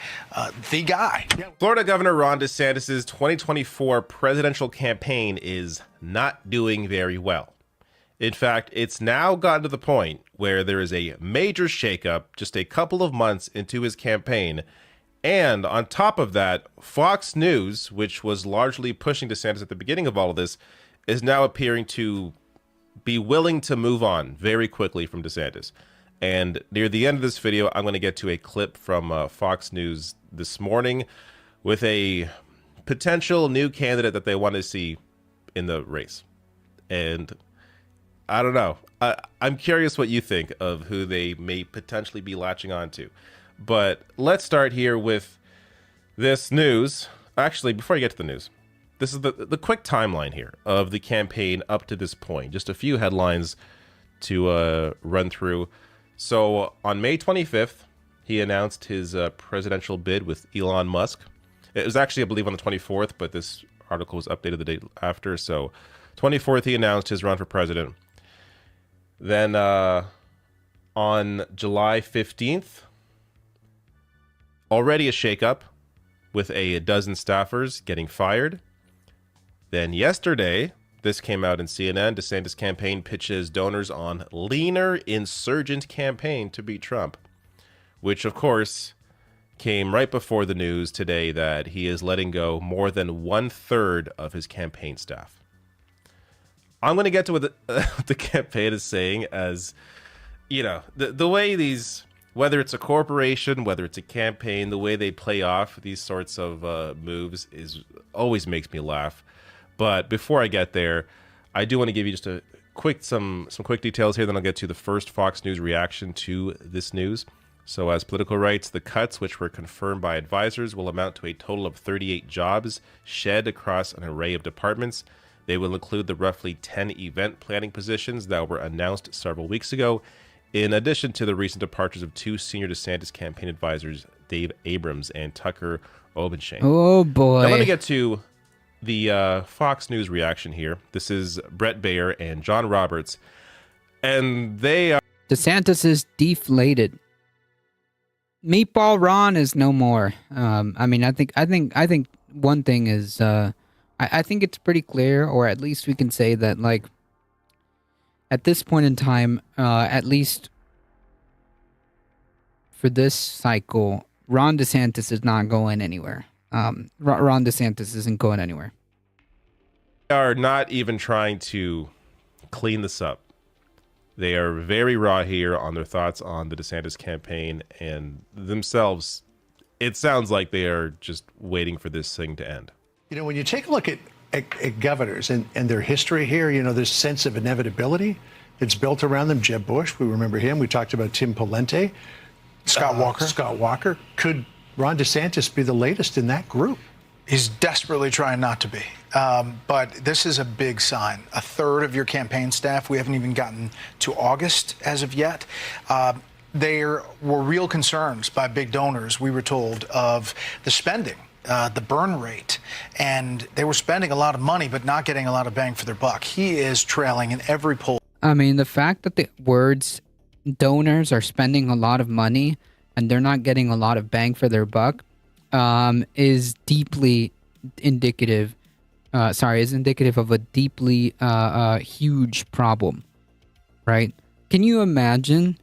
the guy. Florida Governor Ron DeSantis' 2024 presidential campaign is not doing very well. In fact, it's now gotten to the point where there is a major shakeup just a couple of months into his campaign. And on top of that, Fox News, which was largely pushing DeSantis at the beginning of all of this, is now appearing to be willing to move on very quickly from DeSantis. And near the end of this video, I'm going to get to a clip from Fox News this morning with a potential new candidate that they want to see in the race. And I don't know. I'm curious what you think of who they may potentially be latching on to. But let's start here with this news. Actually, before I get to the news, this is the quick timeline here of the campaign up to this point. Just a few headlines to run through. So on May 25th, he announced his presidential bid with Elon Musk. It was actually, I believe, on the 24th, but this article was updated the day after. So 24th, he announced his run for president. Then on July 15th, already a shakeup with a dozen staffers getting fired. Then yesterday, this came out in CNN, DeSantis campaign pitches donors on leaner insurgent campaign to beat Trump, which of course came right before the news today that he is letting go more than 1/3 of his campaign staff. I'm going to get to what the campaign is saying, as you know, the way these, whether it's a corporation, whether it's a campaign, the way they play off these sorts of moves is always makes me laugh. But before I get there, I do want to give you just a quick some quick details here. Then I'll get to the first Fox News reaction to this news. So as Politico writes, the cuts, which were confirmed by advisors, will amount to a total of 38 jobs shed across an array of departments. They will include the roughly 10 event planning positions that were announced several weeks ago, in addition to the recent departures of 2 senior DeSantis campaign advisors, Dave Abrams and Tucker Obenshain. Oh boy. Now let me get to the Fox News reaction here. This is Brett Baer and John Roberts, and they are... DeSantis is deflated. Meatball Ron is no more. I mean, I think one thing is, I think it's pretty clear, or at least we can say that, like, at this point in time, at least for this cycle, Ron DeSantis is not going anywhere. Ron DeSantis isn't going anywhere. They are not even trying to clean this up. They are very raw here on their thoughts on the DeSantis campaign, and themselves, it sounds like they are just waiting for this thing to end. You know, when you take a look at governors and their history here, you know, this sense of inevitability that's built around them. Jeb Bush, we remember him. We talked about Tim Pawlenty. Scott Walker. Scott Walker. Could Ron DeSantis be the latest in that group? He's desperately trying not to be. But this is a big sign. A third of your campaign staff, we haven't even gotten to August as of yet. There were real concerns by big donors, we were told, of the spending, the burn rate. And they were spending a lot of money, but not getting a lot of bang for their buck. He is trailing in every poll. I mean, the fact that the words donors are spending a lot of money and they're not getting a lot of bang for their buck is deeply indicative. Is indicative of a deeply huge problem, right? Can you imagine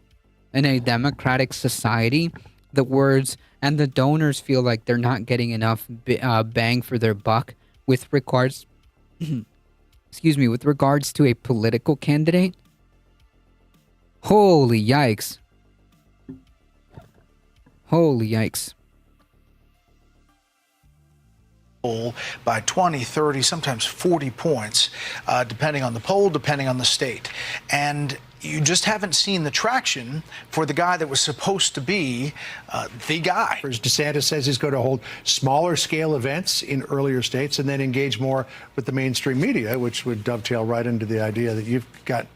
in a democratic society the words and the donors feel like they're not getting enough bang for their buck with regards, with regards to a political candidate? Holy yikes. Holy yikes. By 20, 30, sometimes 40 points, depending on the poll, depending on the state. And you just haven't seen the traction for the guy that was supposed to be the guy. DeSantis says he's going to hold smaller scale events in earlier states and then engage more with the mainstream media, which would dovetail right into the idea that you've got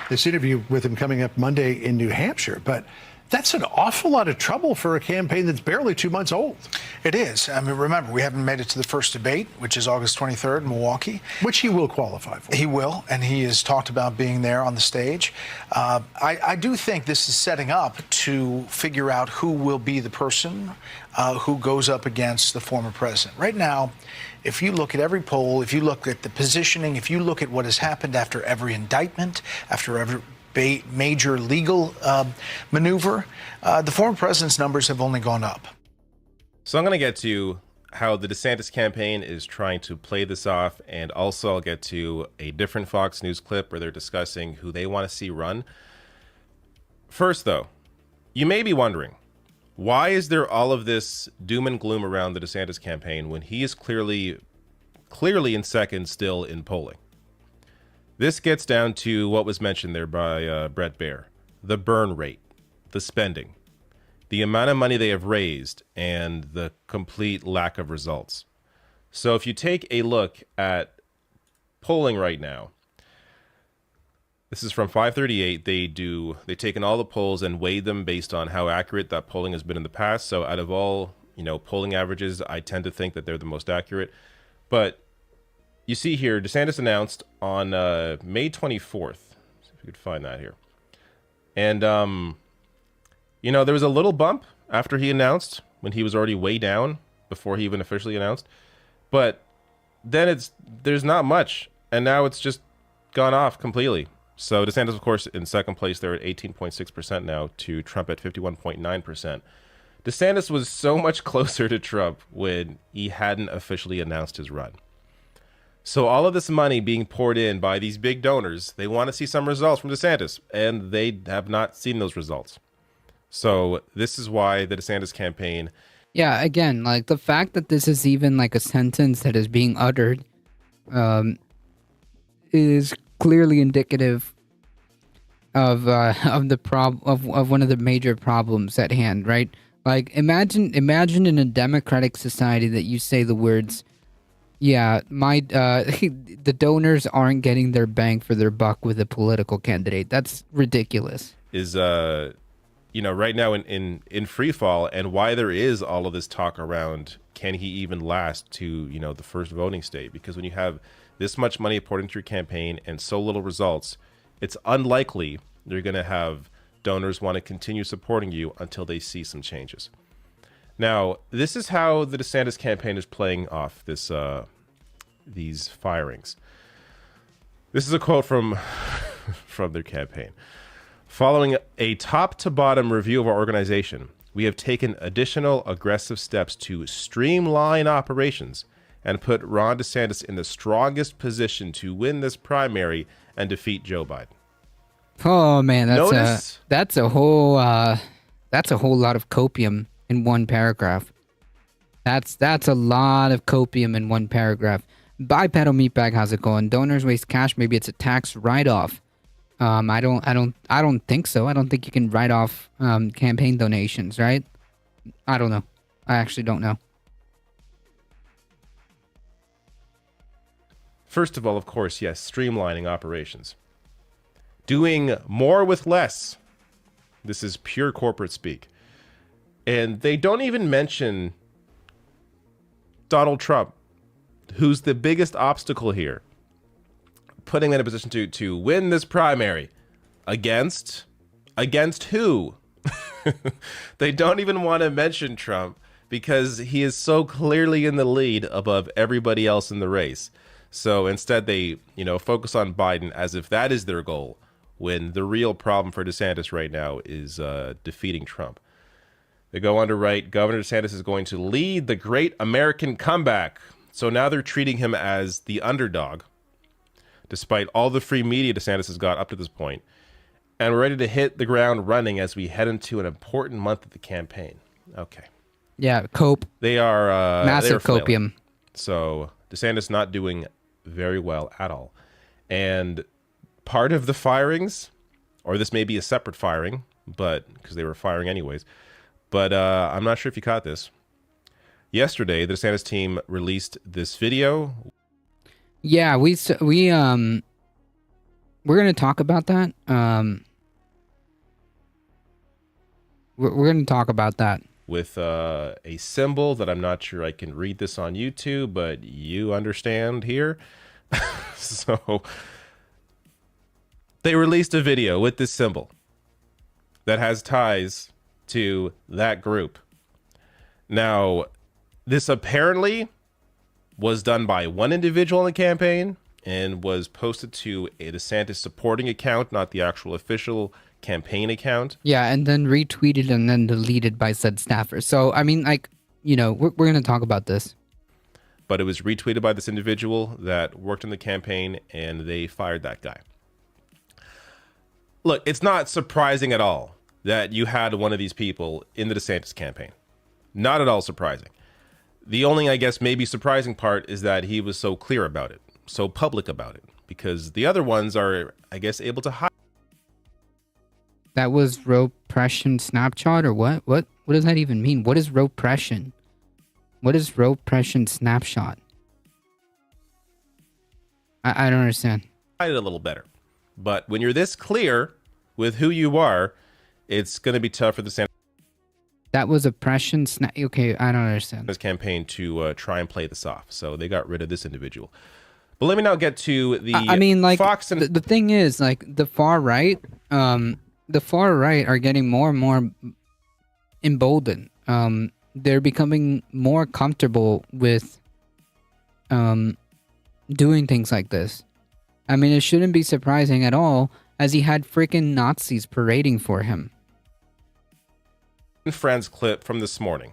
this interview with him coming up Monday in New Hampshire. But that's an awful lot of trouble for a campaign that's barely 2 months old. It is. I mean, remember, we haven't made it to the first debate, which is August 23rd in Milwaukee. Which he will qualify for. He will, and he has talked about being there on the stage. I do think this is setting up to figure out who will be the person who goes up against the former president. Right now, if you look at every poll, if you look at the positioning, if you look at what has happened after every indictment, after every major legal maneuver, the former president's numbers have only gone up. So I'm going to get to how the DeSantis campaign is trying to play this off, and also I'll get to a different Fox News clip where they're discussing who they want to see run. First, though, you may be wondering, why is there all of this doom and gloom around the DeSantis campaign when he is clearly in second still in polling? This gets down to what was mentioned there by Brett Baer, the burn rate, the spending, the amount of money they have raised, and the complete lack of results. So if you take a look at polling right now, this is from 538. They've taken all the polls and weighed them based on how accurate that polling has been in the past. So out of all, polling averages, I tend to think that they're the most accurate. But you see here, DeSantis announced on May 24th. See if we could find that here. And, there was a little bump after he announced, when he was already way down before he even officially announced. But then there's not much. And now it's just gone off completely. So DeSantis, of course, in second place there at 18.6% now to Trump at 51.9%. DeSantis was so much closer to Trump when he hadn't officially announced his run. So all of this money being poured in by these big donors, they want to see some results from DeSantis, and they have not seen those results. So this is why the DeSantis campaign. Yeah, again, like the fact that this is even like a sentence that is being uttered is clearly indicative of of one of the major problems at hand, right? Like imagine in a democratic society that you say the words, yeah, my the donors aren't getting their bang for their buck with a political candidate. That's ridiculous. Is right now in free fall, and why there is all of this talk around can he even last to the first voting state, because when you have this much money poured into your campaign and so little results, it's unlikely you're going to have donors want to continue supporting you until they see some changes. Now, this is how the DeSantis campaign is playing off these firings. This is a quote from their campaign. Following a top-to-bottom review of our organization, we have taken additional aggressive steps to streamline operations and put Ron DeSantis in the strongest position to win this primary and defeat Joe Biden. Oh man, that's a whole lot of copium in one paragraph. That's a lot of copium in one paragraph. Bipedal Meatbag, how's it going? Donors waste cash. Maybe it's a tax write-off. I don't think so. I don't think you can write off campaign donations, right? I don't know. I actually don't know. First of all, of course, yes, streamlining operations. Doing more with less. This is pure corporate speak. And they don't even mention Donald Trump, who's the biggest obstacle here. Putting them in a position to win this primary. Against who? They don't even want to mention Trump because he is so clearly in the lead above everybody else in the race. So instead they, focus on Biden as if that is their goal, when the real problem for DeSantis right now is defeating Trump. They go on to write, Governor DeSantis is going to lead the great American comeback. So now they're treating him as the underdog, despite all the free media DeSantis has got up to this point. And we're ready to hit the ground running as we head into an important month of the campaign. Okay. Yeah, cope. They are massive copium. So DeSantis not doing very well at all. And part of the firings, or this may be a separate firing, but because they were firing anyways, but I'm not sure if you caught this. Yesterday, the DeSantis team released this video. Yeah, we're going to talk about that. We're going to talk about that. With a symbol that I'm not sure I can read this on YouTube, but you understand here. So they released a video with this symbol that has ties to that group. Now, this apparently was done by one individual in the campaign and was posted to a DeSantis supporting account, not the actual official campaign account. Yeah, and then retweeted and then deleted by said staffer. So, I mean, we're going to talk about this. But it was retweeted by this individual that worked in the campaign, and they fired that guy. Look, it's not surprising at all that you had one of these people in the DeSantis campaign. Not at all surprising. The only, I guess, maybe surprising part is that he was so clear about it, so public about it, because the other ones are, I guess, able to hide. That was repression snapshot or what? What does that even mean? What is repression? What is repression snapshot? I don't understand. Hide it a little better. But when you're this clear with who you are, it's going to be tough for the DeSantis. That was oppression. Okay, I don't understand. This campaign to try and play this off. So they got rid of this individual. But let me now get to the Fox and the thing is, like, the far right are getting more and more emboldened. They're becoming more comfortable with doing things like this. I mean, it shouldn't be surprising at all, as he had freaking Nazis parading for him. Friends clip from this morning.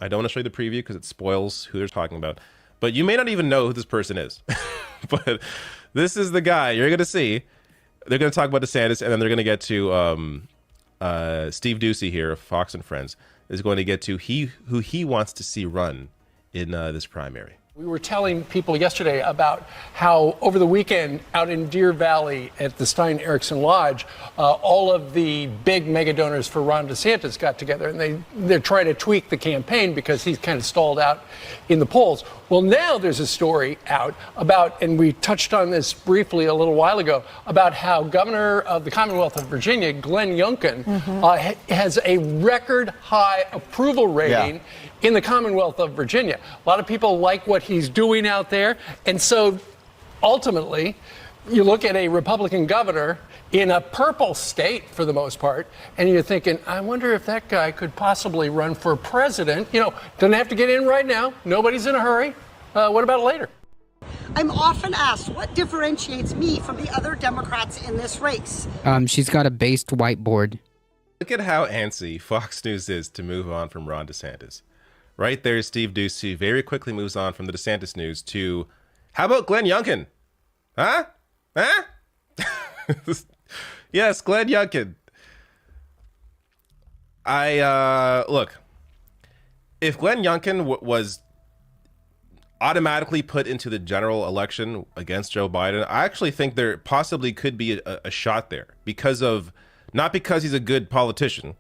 I don't want to show you the preview because it spoils who they're talking about. but you may not even know who this person is. But this is the guy you're going to see. They're going to talk about DeSantis, and then they're going to get to Steve Doocy here of Fox and Friends is going to get to who he wants to see run in this primary. We were telling people yesterday about how over the weekend out in Deer Valley at the Stein Eriksen Lodge, all of the big mega donors for Ron DeSantis got together, and they're trying to tweak the campaign because he's kind of stalled out in the polls. Well, now there's a story out about, and we touched on this briefly a little while ago, about how Governor of the Commonwealth of Virginia, Glenn Youngkin, has a record high approval rating in the Commonwealth of Virginia. A lot of people like what he's doing out there. And so ultimately, you look at a Republican governor in a purple state for the most part, and you're thinking, I wonder if that guy could possibly run for president. You know, doesn't have to get in right now. Nobody's in a hurry. What about later? I'm often asked what differentiates me from the other Democrats in this race. She's got a based whiteboard. Look at how antsy Fox News is to move on from Ron DeSantis. Right there, Steve Doocy very quickly moves on from the DeSantis news to, how about Glenn Youngkin? Huh? Yes, Glenn Youngkin. Look, if Glenn Youngkin was automatically put into the general election against Joe Biden, I actually think there possibly could be a shot there not because he's a good politician,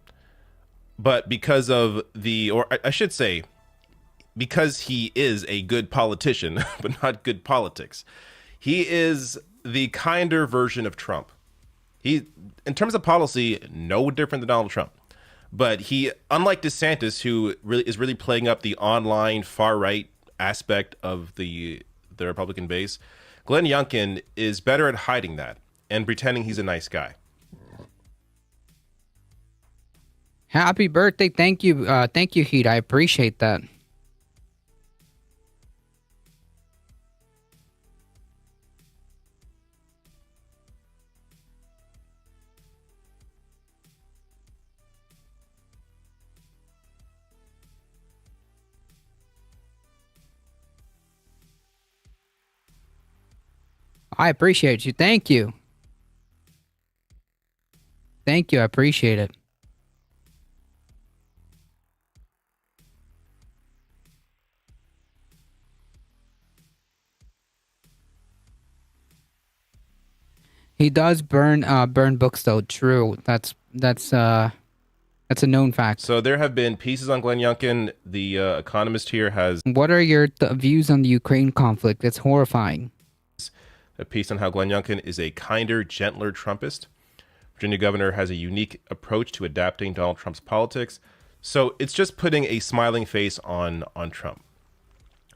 but because of I should say, because he is a good politician, but not good politics. He is the kinder version of Trump. He, in terms of policy, no different than Donald Trump. But he, unlike DeSantis, who is really playing up the online far-right aspect of the Republican base, Glenn Youngkin is better at hiding that and pretending he's a nice guy. Happy birthday. Thank you. Thank you, Heat. I appreciate that. I appreciate you. Thank you. Thank you. I appreciate it. He does burn books though. True. That's a known fact. So there have been pieces on Glenn Youngkin. The Economist here has What are your views on the Ukraine conflict? It's horrifying. a piece on how Glenn Youngkin is a kinder, gentler Trumpist. Virginia governor has a unique approach to adapting Donald Trump's politics. So it's just putting a smiling face on Trump,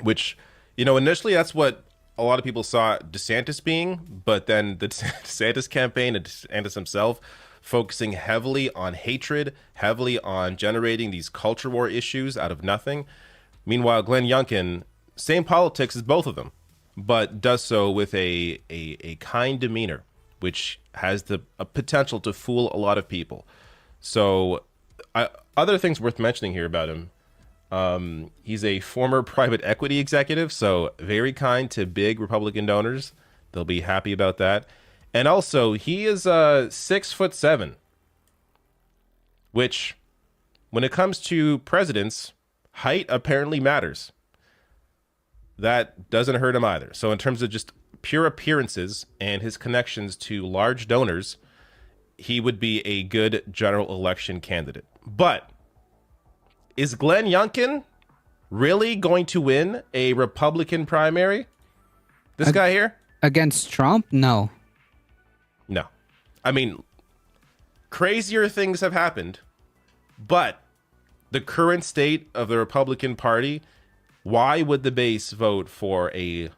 which, initially that's what a lot of people saw DeSantis being, but then the DeSantis campaign and DeSantis himself focusing heavily on hatred, heavily on generating these culture war issues out of nothing. Meanwhile, Glenn Youngkin, same politics as both of them, but does so with a kind demeanor, which has the potential to fool a lot of people. So other things worth mentioning here about him. He's a former private equity executive, so very kind to big Republican donors. They'll be happy about that. And also, he is 6'7", which, when it comes to presidents, height apparently matters. That doesn't hurt him either. So in terms of just pure appearances and his connections to large donors, he would be a good general election candidate. But is Glenn Youngkin really going to win a Republican primary? This guy here? Against Trump? No. No. I mean, crazier things have happened, but the current state of the Republican Party, why would the base vote for a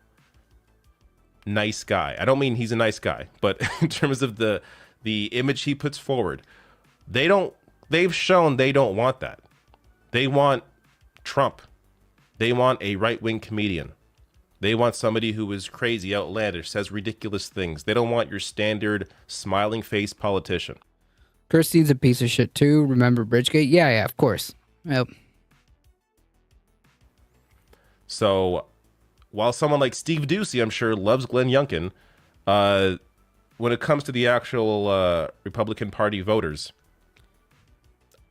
nice guy? I don't mean he's a nice guy, but in terms of the image he puts forward, they've shown they don't want that. They want Trump. They want a right-wing comedian. They want somebody who is crazy, outlandish, says ridiculous things. They don't want your standard smiling face politician. Kirstein's a piece of shit too. Remember Bridgegate? Yeah, of course. Yep. So while someone like Steve Doocy, I'm sure, loves Glenn Youngkin, when it comes to the actual Republican Party voters,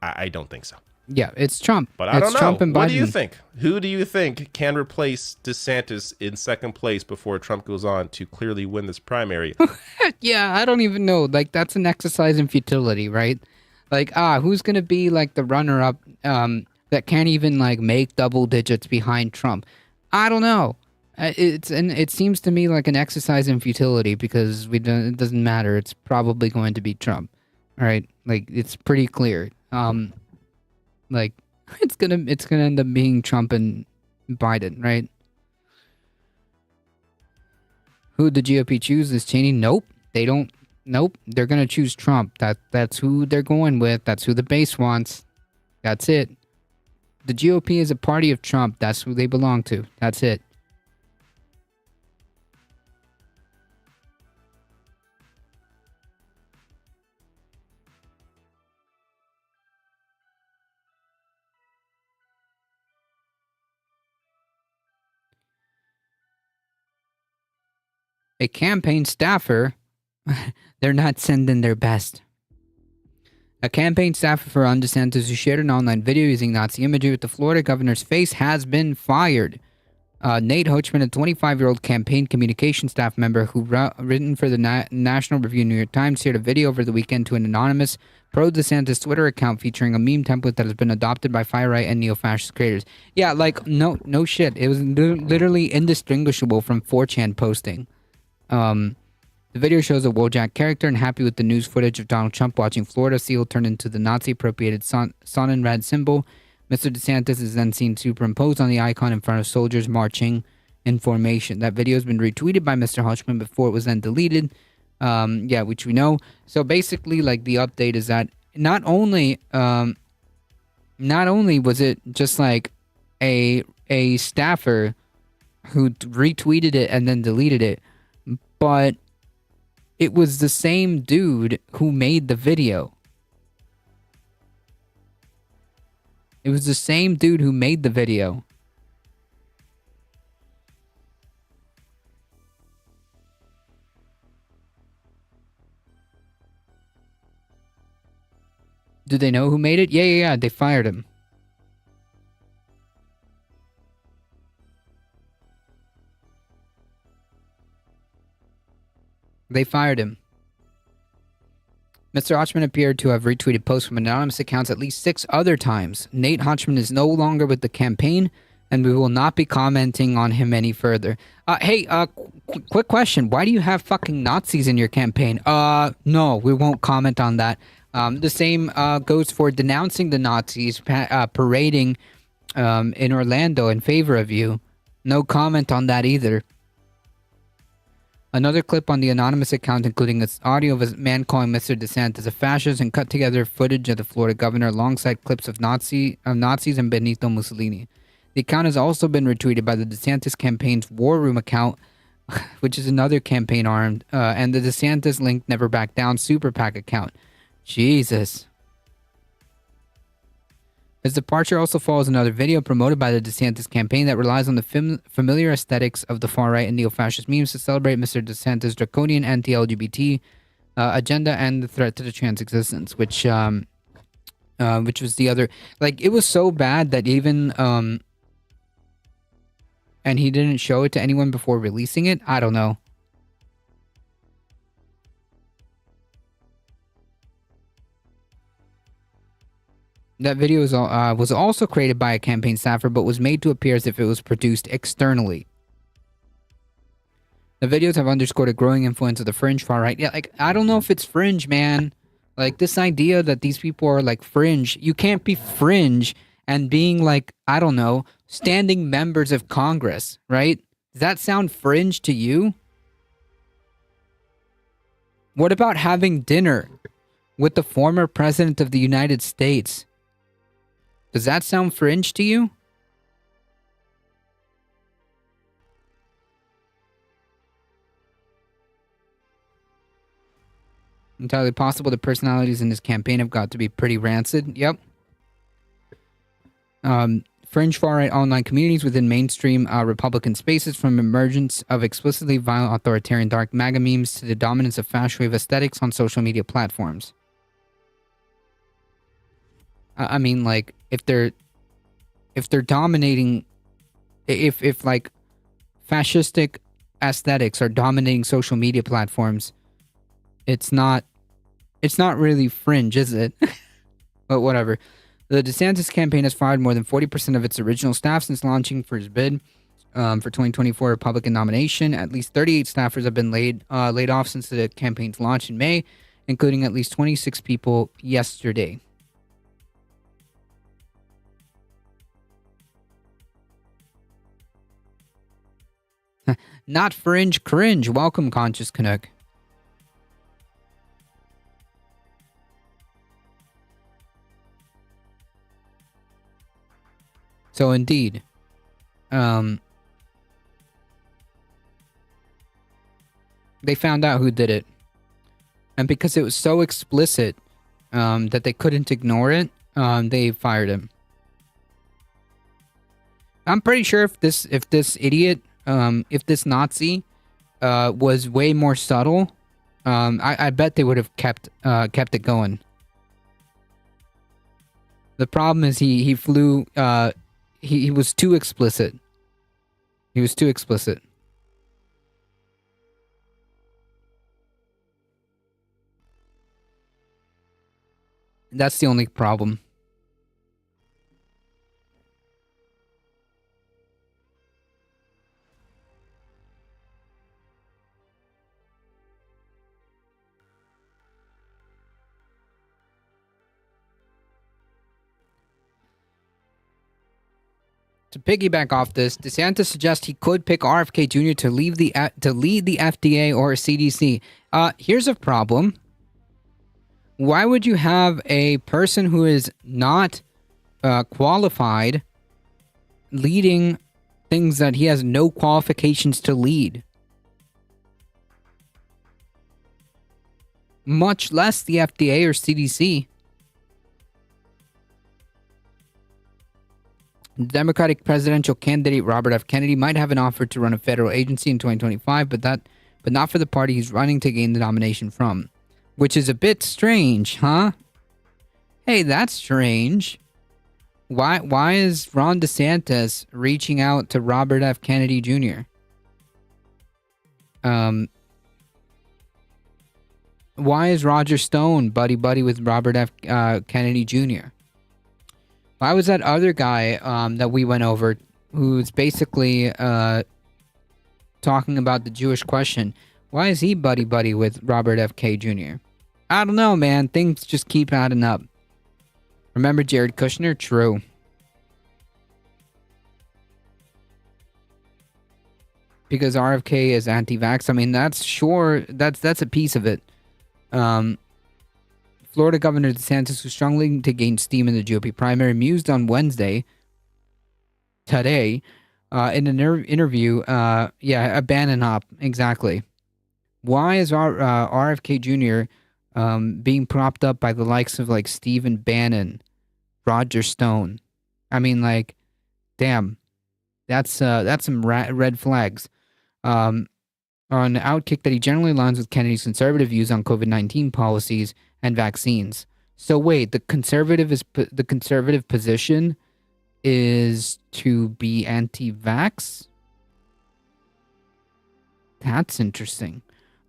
I don't think so. Yeah, it's Trump. But I It's don't know. Trump and What do Biden. you think? Who do you think can replace DeSantis in second place before Trump goes on to clearly win this primary? Yeah, I don't even know. Like, that's an exercise in futility, right? Like, who's gonna be like the runner-up that can't even like make double digits behind Trump? I don't know. It seems to me like an exercise in futility because it doesn't matter. It's probably going to be Trump. All right, like it's pretty clear. Like it's gonna end up being Trump and Biden, right? Who the GOP choose is Cheney? Nope, they don't. Nope, they're gonna choose Trump. That's who they're going with. That's who the base wants. That's it. The GOP is a party of Trump. That's who they belong to. That's it. A campaign staffer, they're not sending their best. A campaign staffer for Ron DeSantis who shared an online video using Nazi imagery with the Florida governor's face has been fired. Nate Hochman, a 25-year-old campaign communication staff member who written for the National Review New York Times, shared a video over the weekend to an anonymous pro-DeSantis Twitter account featuring a meme template that has been adopted by far-right and neo-fascist creators. Yeah, like, no shit. It was literally indistinguishable from 4chan posting. The video shows a Wojak character and happy with the news footage of Donald Trump watching Florida seal turn into the Nazi-appropriated sun and red symbol. Mr. DeSantis is then seen superimposed on the icon in front of soldiers marching in formation. That video has been retweeted by Mr. Hochman before it was then deleted. Yeah, which we know. So basically, like, the update is that not only was it just like a staffer who retweeted it and then deleted it, but it was the same dude who made the video. It was the same dude who made the video. Do they know who made it? Yeah. They fired him. They fired him. Mr. Hochman appeared to have retweeted posts from anonymous accounts at least 6 other times. Nate Hochman is no longer with the campaign, and we will not be commenting on him any further. Quick question. Why do you have fucking Nazis in your campaign? No, we won't comment on that. The same goes for denouncing the Nazis parading in Orlando in favor of you. No comment on that either. Another clip on the anonymous account, including this audio of a man calling Mr. DeSantis a fascist, and cut together footage of the Florida governor alongside clips of Nazis and Benito Mussolini. The account has also been retweeted by the DeSantis campaign's War Room account, which is another campaign arm, and the DeSantis Link Never Back Down Super PAC account. Jesus. His departure also follows another video promoted by the DeSantis campaign that relies on the familiar aesthetics of the far-right and neo-fascist memes to celebrate Mr. DeSantis' draconian anti-LGBT agenda and the threat to the trans existence, which was the other... Like, it was so bad that even... and he didn't show it to anyone before releasing it? I don't know. That video was also created by a campaign staffer, but was made to appear as if it was produced externally. The videos have underscored a growing influence of the fringe far-right. Yeah, like, I don't know if it's fringe, man. Like, this idea that these people are, like, fringe. You can't be fringe and being, like, I don't know, standing members of Congress, right? Does that sound fringe to you? What about having dinner with the former president of the United States? Does that sound fringe to you? Entirely possible the personalities in his campaign have got to be pretty rancid. Yep. fringe far-right online communities within mainstream Republican spaces, from emergence of explicitly violent authoritarian dark MAGA memes to the dominance of fast wave aesthetics on social media platforms. I mean, like, if they're dominating, if like fascistic aesthetics are dominating social media platforms, it's not really fringe, is it? But whatever. The DeSantis campaign has fired more than 40% of its original staff since launching for his bid for 2024 Republican nomination. At least 38 staffers have been laid off since the campaign's launch in May, including at least 26 people yesterday. Not fringe, cringe. Welcome, Conscious Canuck. So indeed, they found out who did it, and because it was so explicit that they couldn't ignore it, they fired him. I'm pretty sure if this idiot, if this Nazi, was way more subtle, I bet they would have kept it going. The problem is he flew. He was too explicit. He was too explicit. That's the only problem. To piggyback off this, DeSantis suggests he could pick RFK Jr. to lead the FDA or CDC. Here's a problem. Why would you have a person who is not qualified leading things that he has no qualifications to lead? Much less the FDA or CDC. Democratic presidential candidate Robert F. Kennedy might have an offer to run a federal agency in 2025, but not for the party he's running to gain the nomination from. Which is a bit strange, huh? Hey, that's strange. Why is Ron DeSantis reaching out to Robert F. Kennedy Jr.? Why is Roger Stone buddy with Robert F. Kennedy Jr.? Why was that other guy that we went over, who's basically talking about the Jewish question, why is he buddy with Robert F. K. Jr.? I don't know, man. Things just keep adding up. Remember Jared Kushner? True. Because RFK is anti-vax. I mean, that's a piece of it. Florida Governor DeSantis was struggling to gain steam in the GOP primary, mused on Wednesday, today, in an interview, a Bannon hop, exactly. Why is RFK Jr. Being propped up by the likes of like Stephen Bannon, Roger Stone? I mean, like, damn, that's some red flags. On the outkick that he generally aligns with Kennedy's conservative views on COVID-19 policies and vaccines. So wait, the conservative position is to be anti-vax? That's interesting.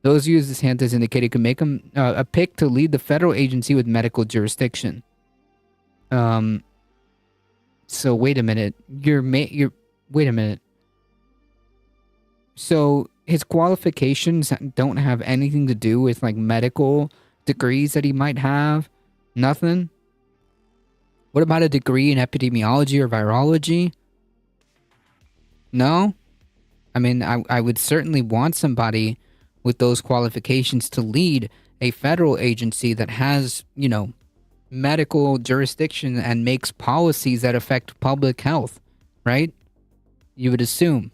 Those views DeSantis indicated could make him a pick to lead the federal agency with medical jurisdiction. So wait a minute. Wait a minute. So his qualifications don't have anything to do with like medical degrees that he might have? Nothing? What about a degree in epidemiology or virology? No? I mean, I would certainly want somebody with those qualifications to lead a federal agency that has, medical jurisdiction and makes policies that affect public health, right? You would assume.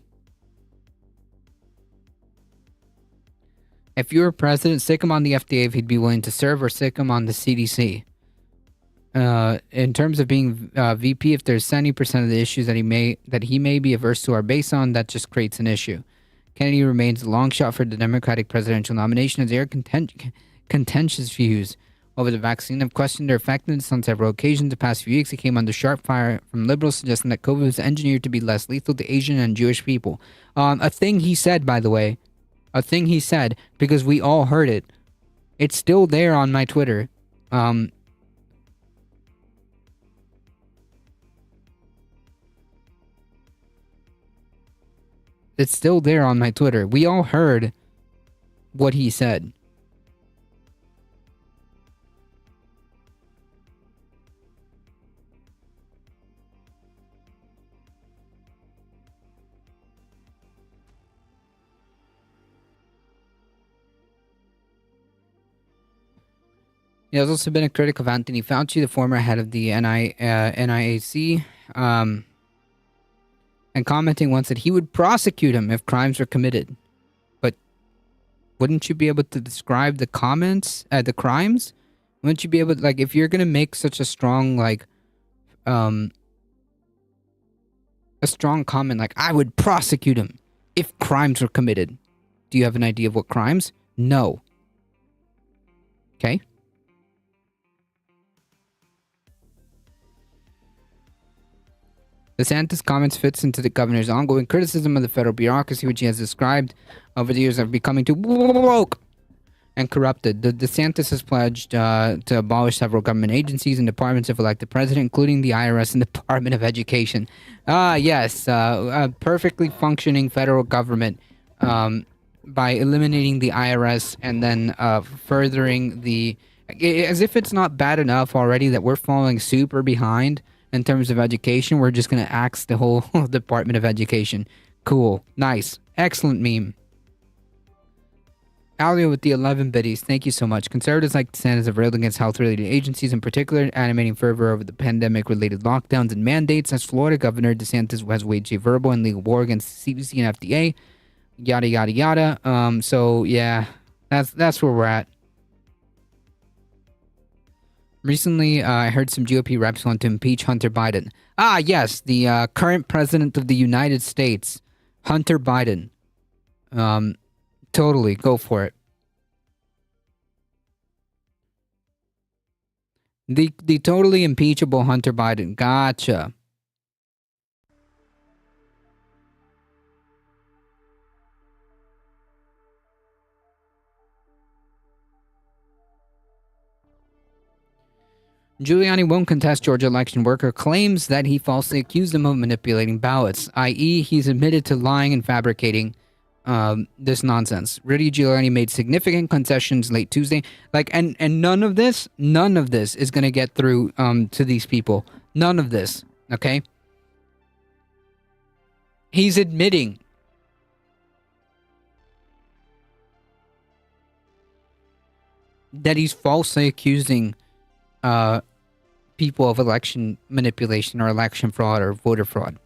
If you were president, stick him on the FDA if he'd be willing to serve, or stick him on the CDC. In terms of being VP, if there's 70% of the issues that he may be averse to are based on, that just creates an issue. Kennedy remains a long shot for the Democratic presidential nomination as their contentious views over the vaccine have questioned their effectiveness on several occasions. The past few weeks, he came under sharp fire from liberals suggesting that COVID was engineered to be less lethal to Asian and Jewish people. A thing he said, by the way. A thing he said, because we all heard it. It's still there on my Twitter. It's still there on my Twitter. We all heard what he said. He has also been a critic of Anthony Fauci, the former head of the NIAC, and commenting once that he would prosecute him if crimes were committed. But wouldn't you be able to describe the crimes? Wouldn't you be able to, like, if you're going to make such a strong, like, a strong comment, like, I would prosecute him if crimes were committed. Do you have an idea of what crimes? No. Okay. DeSantis' comments fits into the governor's ongoing criticism of the federal bureaucracy, which he has described over the years of becoming too woke and corrupted. DeSantis has pledged to abolish several government agencies and departments if elected president, including the IRS and Department of Education. Yes, a perfectly functioning federal government by eliminating the IRS and then furthering the... As if it's not bad enough already that we're falling super behind in terms of education, we're just going to axe the whole Department of Education. Cool. Nice. Excellent meme. Alio with the 11 biddies. Thank you so much. Conservatives like DeSantis have railed against health-related agencies, in particular, animating fervor over the pandemic-related lockdowns and mandates. As Florida Governor DeSantis has waged a verbal and legal war against the CDC and FDA. Yada, yada, yada. So, yeah. That's where we're at. Recently, I heard some GOP reps want to impeach Hunter Biden. Yes, the current president of the United States, Hunter Biden. Totally, go for it. The totally impeachable Hunter Biden. Gotcha. Giuliani won't contest Georgia election worker claims that he falsely accused him of manipulating ballots, i.e. he's admitted to lying and fabricating this nonsense. Rudy Giuliani made significant concessions late Tuesday. And none of this is going to get through to these people. None of this, okay? He's admitting that he's falsely accusing people of election manipulation or election fraud or voter fraud.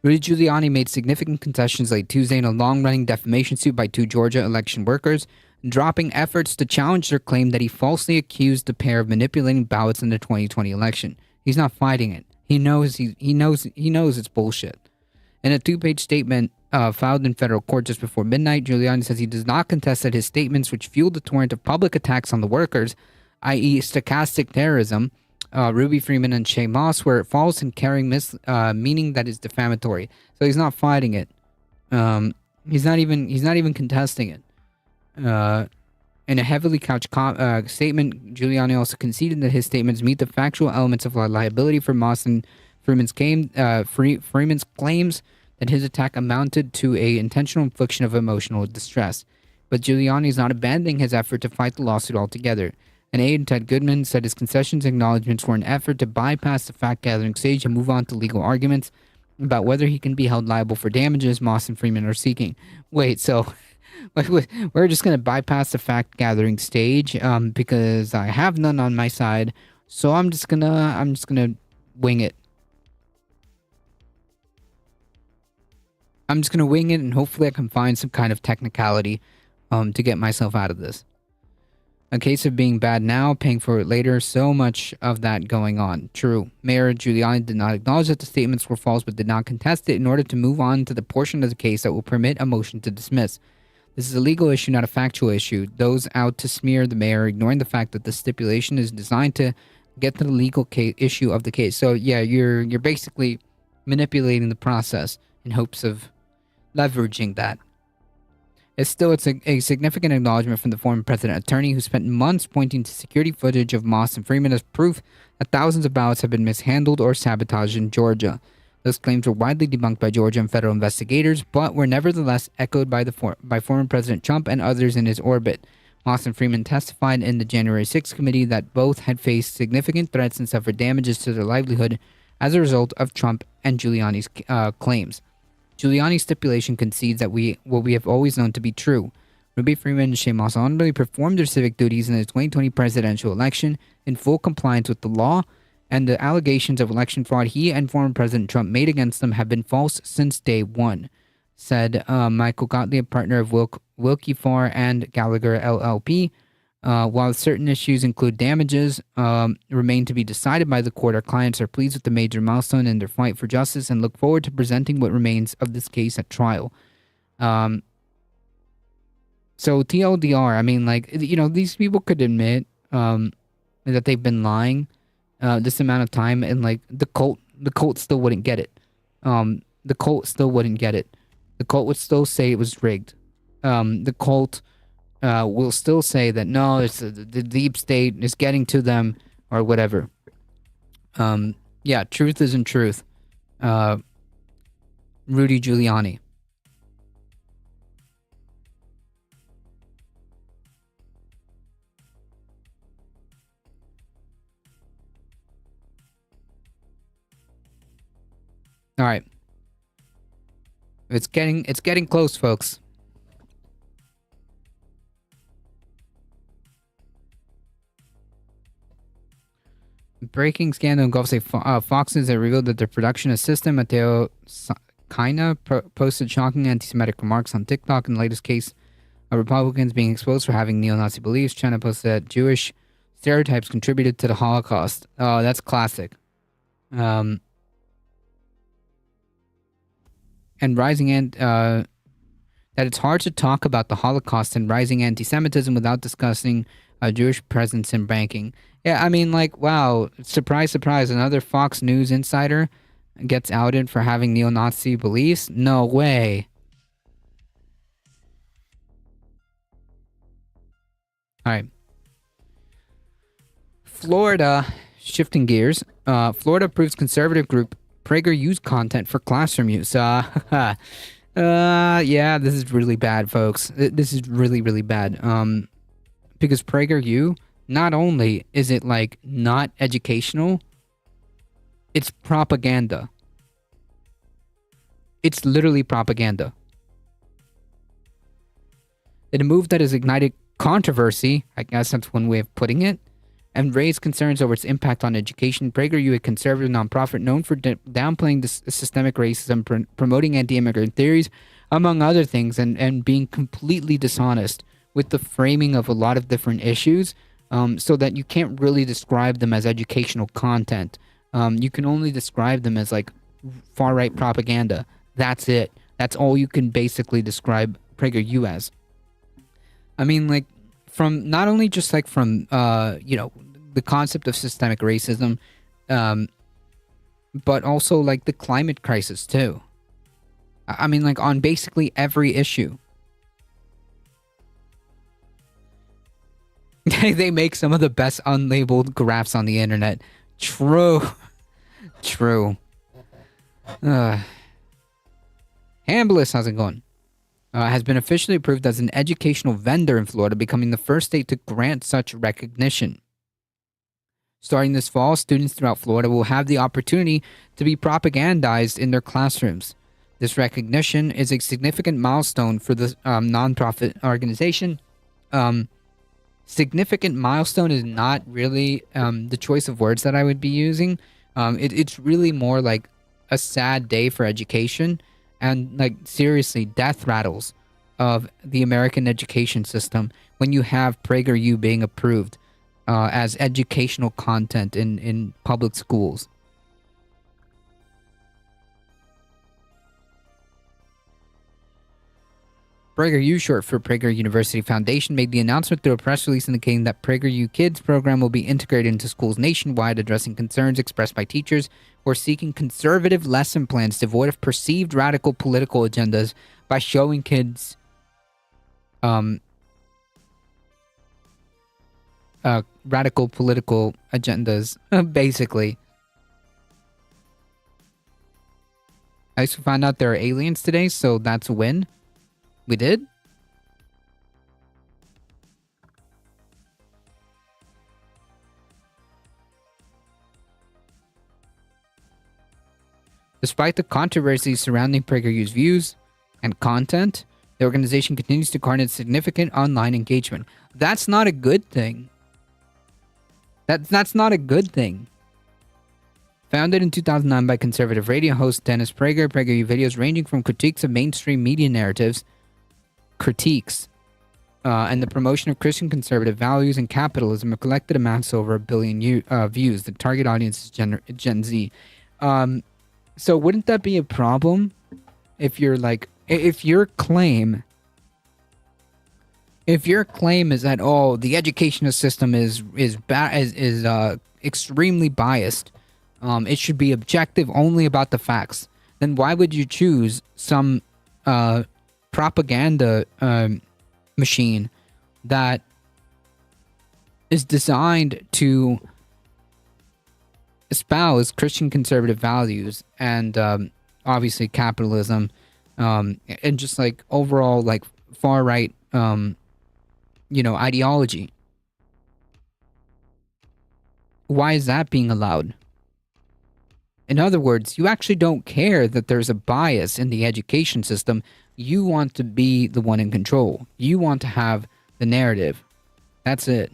Rudy Giuliani made significant concessions late Tuesday in a long-running defamation suit by two Georgia election workers, dropping efforts to challenge their claim that he falsely accused the pair of manipulating ballots in the 2020 election. He's not fighting it. He knows it's bullshit. In a two-page statement filed in federal court just before midnight, Giuliani says he does not contest that his statements, which fueled the torrent of public attacks on the workers, i.e. stochastic terrorism, Ruby Freeman and Shay Moss, were false and carrying meaning that is defamatory. So he's not fighting it. He's not even contesting it. In a heavily couched statement, Giuliani also conceded that his statements meet the factual elements of liability for Moss and Freeman's claims that his attack amounted to a intentional infliction of emotional distress. But Giuliani is not abandoning his effort to fight the lawsuit altogether. An aide, Ted Goodman, said his concessions and acknowledgments were an effort to bypass the fact-gathering stage and move on to legal arguments about whether he can be held liable for damages Moss and Freeman are seeking. Wait, so we're just going to bypass the fact-gathering stage because I have none on my side, so I'm just gonna wing it. I'm just gonna wing it, and hopefully I can find some kind of technicality to get myself out of this. A case of being bad now, paying for it later. So much of that going on. True. Mayor Giuliani did not acknowledge that the statements were false, but did not contest it in order to move on to the portion of the case that will permit a motion to dismiss. This is a legal issue, not a factual issue. Those out to smear the mayor, ignoring the fact that the stipulation is designed to get to the legal issue of the case. So yeah, you're basically manipulating the process in hopes of leveraging that. It's a significant acknowledgement from the former president attorney who spent months pointing to security footage of Moss and Freeman as proof that thousands of ballots have been mishandled or sabotaged in Georgia. Those claims were widely debunked by Georgia and federal investigators, but were nevertheless echoed by former President Trump and others in his orbit. Moss and Freeman testified in the January 6th committee that both had faced significant threats and suffered damages to their livelihood as a result of Trump and Giuliani's claims. Giuliani's stipulation concedes that what we have always known to be true. Ruby Freeman and Shea Moss honorably performed their civic duties in the 2020 presidential election in full compliance with the law, and the allegations of election fraud he and former President Trump made against them have been false since day one, said Michael Gottlieb, partner of Wilkie Farr and Gallagher LLP. While certain issues include damages remain to be decided by the court, our clients are pleased with the major milestone in their fight for justice and look forward to presenting what remains of this case at trial. So TLDR, I mean, like, you know, these people could admit that they've been lying this amount of time, and like the cult still wouldn't get it. The cult still wouldn't get it. The cult would still say it was rigged. The cult will still say that no, it's the deep state is getting to them or whatever. Yeah, truth isn't truth. Rudy Giuliani. All right. It's getting close, folks. Breaking scandal engulfs Fox News that revealed that their production assistant, Mateo Kaina, posted shocking anti-Semitic remarks on TikTok in the latest case of Republicans being exposed for having neo-Nazi beliefs. China posted that Jewish stereotypes contributed to the Holocaust. Oh, that's classic. And rising that it's hard to talk about the Holocaust and rising anti-Semitism without discussing a Jewish presence in banking. Yeah, I mean, like, wow, surprise, surprise, another Fox News insider gets outed for having neo-Nazi beliefs? No way. All right. Florida, shifting gears, Florida approves conservative group PragerU's content for classroom use. Yeah, this is really bad, folks. This is really, really bad. Because PragerU, not only is it like not educational, it's propaganda. It's literally propaganda. In a move that has ignited controversy, I guess that's one way of putting it, and raised concerns over its impact on education, PragerU, a conservative nonprofit known for downplaying systemic racism, promoting anti-immigrant theories, among other things, and being completely dishonest with the framing of a lot of different issues, so that you can't really describe them as educational content. You can only describe them as like far-right propaganda. That's it. That's all you can basically describe PragerU as. I mean, like, from not only just like from the concept of systemic racism, but also like the climate crisis too. I mean, like, on basically every issue. They make some of the best unlabeled graphs on the internet. True. Hambliss, how's it going? Has been officially approved as an educational vendor in Florida, becoming the first state to grant such recognition. Starting this fall, students throughout Florida will have the opportunity to be propagandized in their classrooms. This recognition is a significant milestone for the nonprofit organization. Significant milestone is not really the choice of words that I would be using. It's really more like a sad day for education. And, like, seriously, death rattles of the American education system when you have PragerU being approved as educational content in public schools. PragerU, short for Prager University Foundation, made the announcement through a press release indicating that PragerU Kids program will be integrated into schools nationwide, addressing concerns expressed by teachers who are seeking conservative lesson plans devoid of perceived radical political agendas by showing kids radical political agendas, basically. I also found out there are aliens today, so that's a win. We did? Despite the controversy surrounding PragerU's views and content, the organization continues to garner significant online engagement. That's not a good thing. That's not a good thing. Founded in 2009 by conservative radio host Dennis Prager, PragerU videos ranging from critiques of mainstream media narratives, and the promotion of Christian conservative values and capitalism have collected amounts over 1 billion views. The target audience is Gen Z. So wouldn't that be a problem if you're like, if your claim is that the educational system is extremely biased, it should be objective only about the facts, then why would you choose some propaganda machine that is designed to espouse Christian conservative values and obviously capitalism, and just like overall like far right ideology? Why is that being allowed? In other words, you actually don't care that there's a bias in the education system. You want to be the one in control. You want to have the narrative. That's it.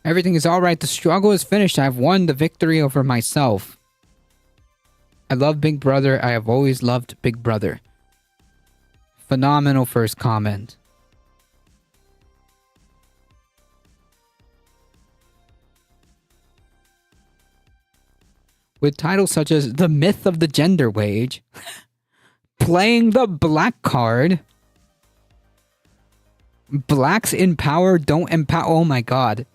Everything is alright. The struggle is finished. I've won the victory over myself. I love Big Brother. I have always loved Big Brother. Phenomenal first comment. With titles such as The Myth of the Gender Wage, Playing the Black Card, Blacks in Power Don't Empower. Oh my god.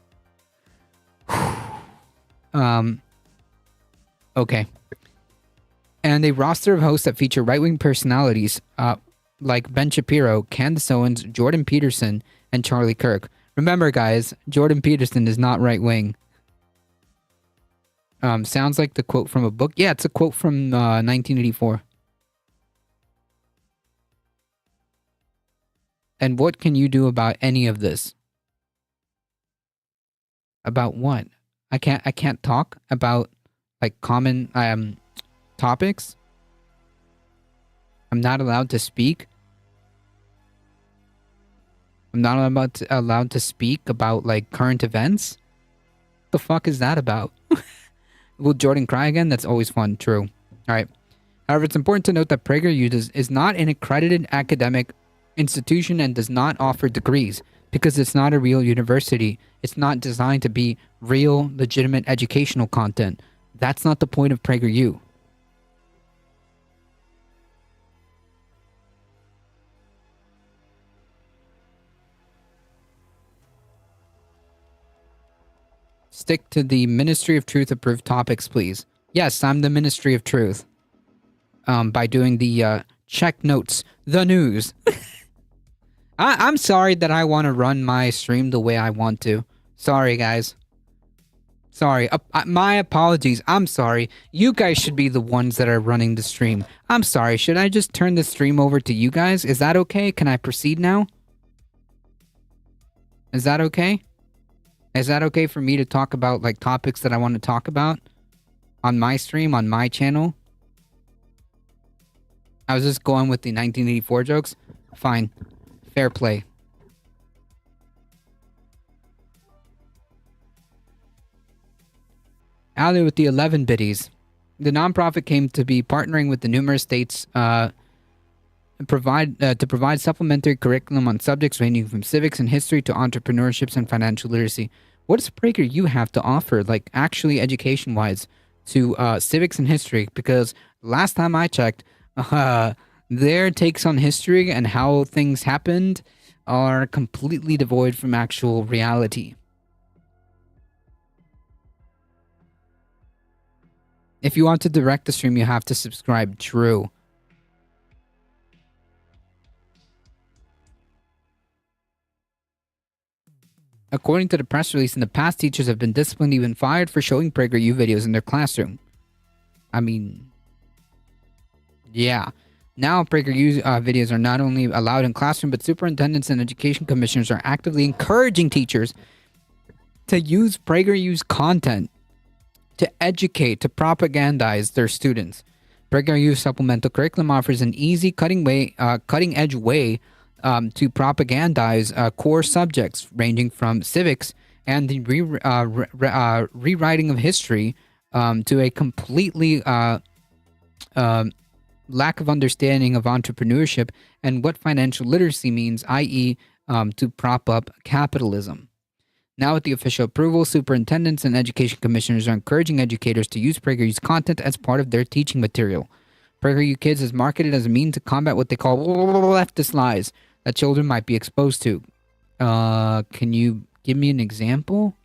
Okay. And a roster of hosts that feature right-wing personalities like Ben Shapiro, Candace Owens, Jordan Peterson, and Charlie Kirk. Remember, guys, Jordan Peterson is not right-wing. Sounds like the quote from a book. Yeah, it's a quote from 1984. And what can you do about any of this? About what? I can't talk about like common topics. I'm not allowed to speak. I'm not allowed to speak about like current events. What the fuck is that about? Will Jordan cry again? That's always fun. True. All right. However, it's important to note that PragerU is not an accredited academic institution and does not offer degrees because it's not a real university. It's not designed to be real, legitimate educational content. That's not the point of PragerU. Stick to the Ministry of Truth approved topics, please. Yes, I'm the Ministry of Truth. By doing the check notes, the news. I'm sorry that I want to run my stream the way I want to. Sorry, guys. Sorry. My apologies. I'm sorry. You guys should be the ones that are running the stream. I'm sorry. Should I just turn the stream over to you guys? Is that okay? Can I proceed now? Is that okay? Is that okay for me to talk about like topics that I want to talk about on my stream, on my channel? I was just going with the 1984 jokes. Fine. Fair play. Ali with the 11 biddies. The nonprofit came to be partnering with the numerous states to provide supplementary curriculum on subjects ranging from civics and history to entrepreneurships and financial literacy. What does PragerU have to offer, like actually education-wise, to civics and history? Because last time I checked, their takes on history and how things happened are completely devoid from actual reality. If you want to direct the stream, you have to subscribe. True. According to the press release, in the past, teachers have been disciplined, even fired, for showing PragerU videos in their classroom. I mean, yeah. Now, PragerU videos are not only allowed in classroom, but superintendents and education commissioners are actively encouraging teachers to use PragerU's content to educate, to propagandize their students. PragerU supplemental curriculum offers an easy, cutting-edge way to propagandize core subjects ranging from civics and the rewriting of history to a completely lack of understanding of entrepreneurship and what financial literacy means, i.e., to prop up capitalism. Now, with the official approval, superintendents and education commissioners are encouraging educators to use PragerU's content as part of their teaching material. PragerU Kids is marketed as a means to combat what they call leftist lies that children might be exposed to. Can you give me an example?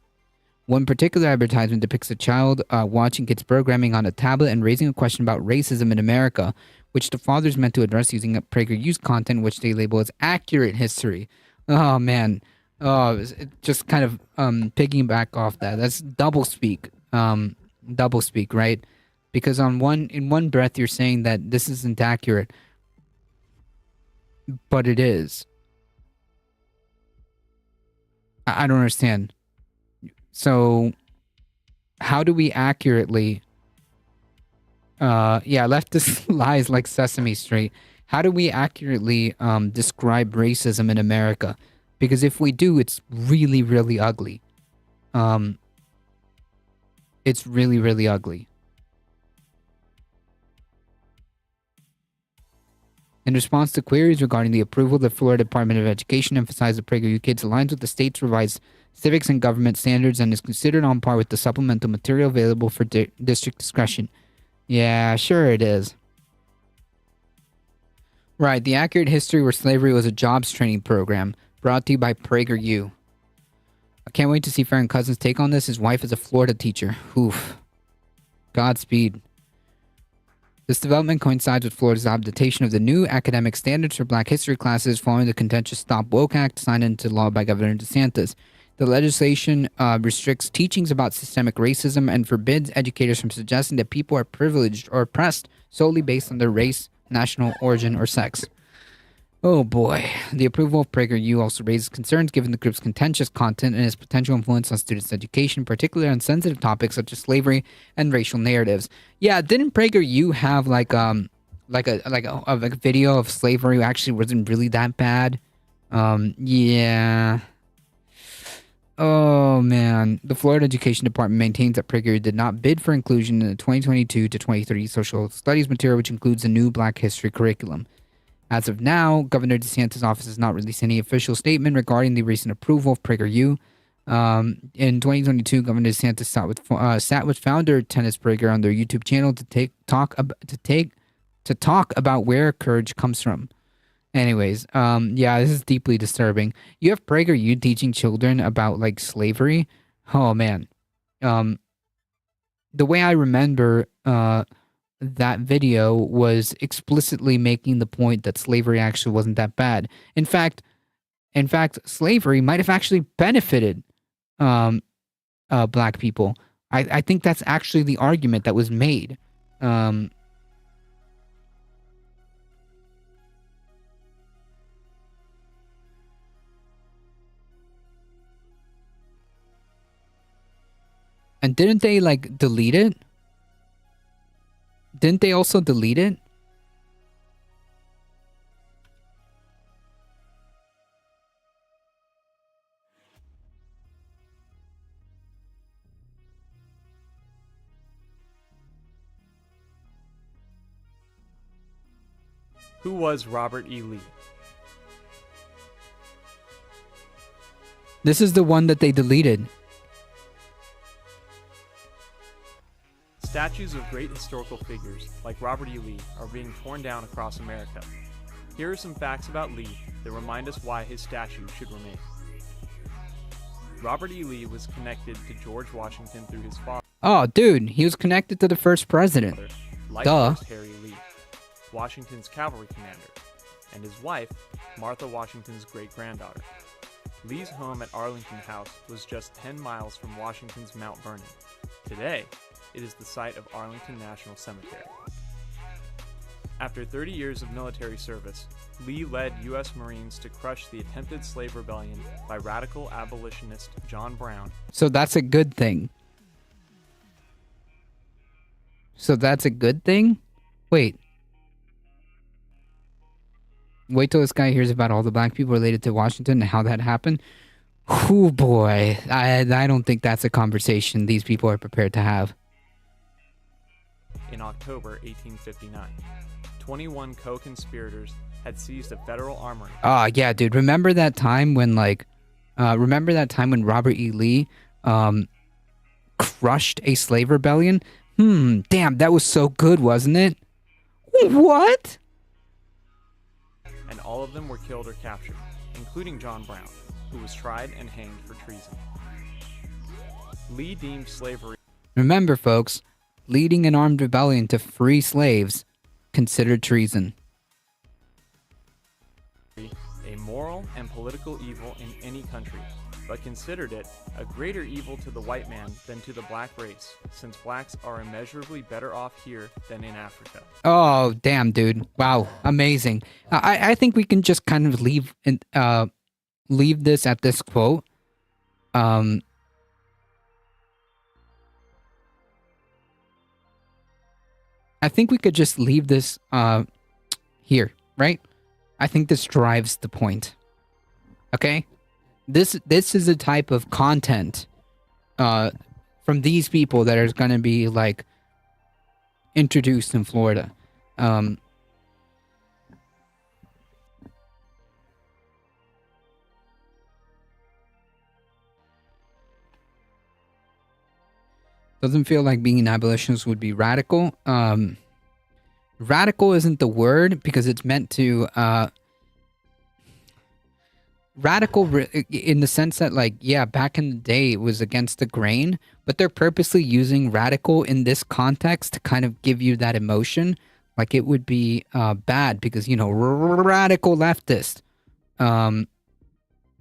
One particular advertisement depicts a child watching kids programming on a tablet and raising a question about racism in America, which the father is meant to address using PragerU's content, which they label as accurate history. Oh, man. Oh, it just kind of piggyback off that. That's double speak. Double speak, right? Because in one breath you're saying that this isn't accurate, but it is. I don't understand. So, how do we accurately? Leftist lies like Sesame Street. How do we accurately describe racism in America? Because if we do, it's really, really ugly. It's really, really ugly. In response to queries regarding the approval, the Florida Department of Education emphasized that PragerU Kids aligns with the state's revised civics and government standards and is considered on par with the supplemental material available for district discretion. Yeah, sure it is. Right, the Accurate History Where Slavery Was a Jobs Training Program, brought to you by PragerU. I can't wait to see Farron Cousins' take on this. His wife is a Florida teacher. Oof. Godspeed. This development coincides with Florida's adoption of the new academic standards for Black history classes following the contentious Stop Woke Act signed into law by Governor DeSantis. The legislation restricts teachings about systemic racism and forbids educators from suggesting that people are privileged or oppressed solely based on their race, national origin, or sex. Oh boy. The approval of PragerU also raises concerns given the group's contentious content and its potential influence on students' education, particularly on sensitive topics such as slavery and racial narratives. Yeah, didn't PragerU have like a video of slavery actually wasn't really that bad? Yeah. Oh man. The Florida Education Department maintains that PragerU did not bid for inclusion in the 2022 to 2030 social studies material, which includes a new Black history curriculum. As of now, Governor DeSantis' office has not released any official statement regarding the recent approval of PragerU. In 2022, Governor DeSantis sat with founder Tennis Prager on their YouTube channel to talk about where courage comes from. Anyways, this is deeply disturbing. You have PragerU teaching children about like slavery. Oh man, the way I remember that video was explicitly making the point that slavery actually wasn't that bad. In fact, slavery might have actually benefited Black people. I think that's actually the argument that was made. And didn't they like delete it? Didn't they also delete it? Who was Robert E. Lee? This is the one that they deleted. Statues of great historical figures, like Robert E. Lee, are being torn down across America. Here are some facts about Lee that remind us why his statue should remain. Robert E. Lee was connected to George Washington through his father, Oh, dude, he was connected to the first president. Light Duh. Horse Harry Lee, Washington's cavalry commander, and his wife, Martha Washington's great-granddaughter. Lee's home at Arlington House was just 10 miles from Washington's Mount Vernon. Today, it is the site of Arlington National Cemetery. After 30 years of military service, Lee led U.S. Marines to crush the attempted slave rebellion by radical abolitionist John Brown. So that's a good thing. So that's a good thing? Wait. Wait till this guy hears about all the black people related to Washington and how that happened. Oh boy. I don't think that's a conversation these people are prepared to have. In October 1859, 21 co-conspirators had seized a federal armory. Oh yeah, dude. Remember that time when Robert E. Lee crushed a slave rebellion? Damn, that was so good, wasn't it? What? And all of them were killed or captured, including John Brown, who was tried and hanged for treason. Lee deemed slavery Remember, folks, leading an armed rebellion to free slaves considered treason. a moral and political evil in any country, but considered it a greater evil to the white man than to the black race, since blacks are immeasurably better off here than in Africa. Oh, damn, dude. Wow, amazing. I think we can just kind of leave this at this quote. I think we could just leave this here, right? I think this drives the point. Okay? This is a type of content from these people that is going to be like introduced in Florida. Doesn't feel like being an abolitionist would be radical. Radical isn't the word because it's meant to radical in the sense that, like, yeah, back in the day it was against the grain, but they're purposely using radical in this context to kind of give you that emotion, like it would be bad because, you know, radical leftist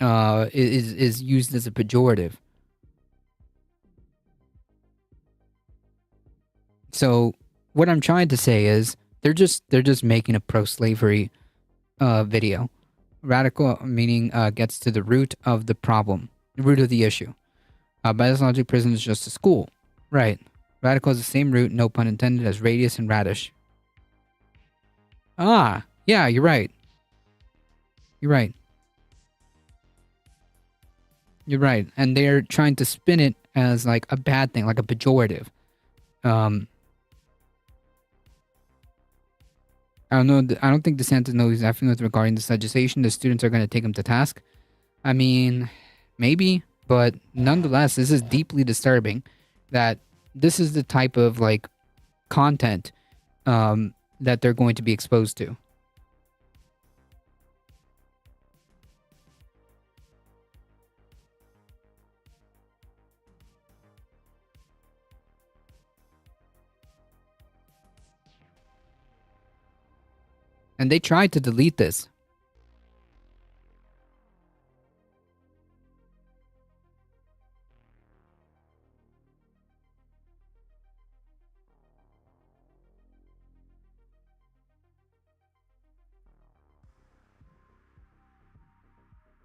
is used as a pejorative. So what I'm trying to say is they're just making a pro-slavery video. Radical meaning gets to the root of the problem, the root of the issue. By this logic, prison is just a school. Right. Radical is the same root, no pun intended, as radius and radish. Ah, yeah, you're right. You're right. You're right. And they're trying to spin it as like a bad thing, like a pejorative. I don't know. I don't think DeSantis knows he's effing with regarding this legislation. The students are going to take him to task. I mean, maybe, but nonetheless, this is deeply disturbing. That this is the type of like content that they're going to be exposed to. And they tried to delete this.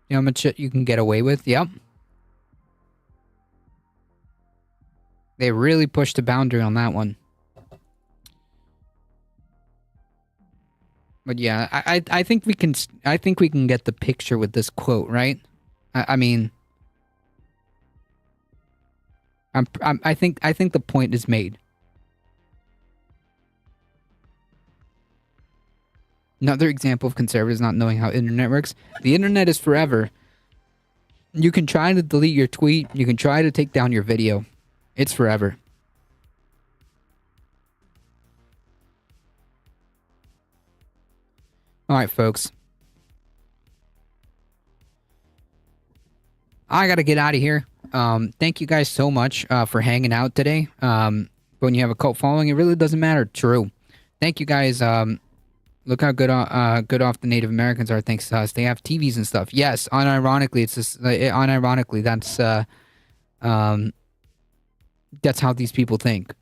You know how much shit you can get away with? Yep. They really pushed the boundary on that one. But yeah, I think we can get the picture with this quote, right? I mean, I think the point is made. Another example of conservatives not knowing how internet works. The internet is forever. You can try to delete your tweet. You can try to take down your video. It's forever. All right, folks. I got to get out of here. Thank you guys so much for hanging out today. When you have a cult following, it really doesn't matter. True. Thank you guys. Look how good off the Native Americans are thanks to us. They have TVs and stuff. Yes, unironically, it's just, unironically that's how these people think.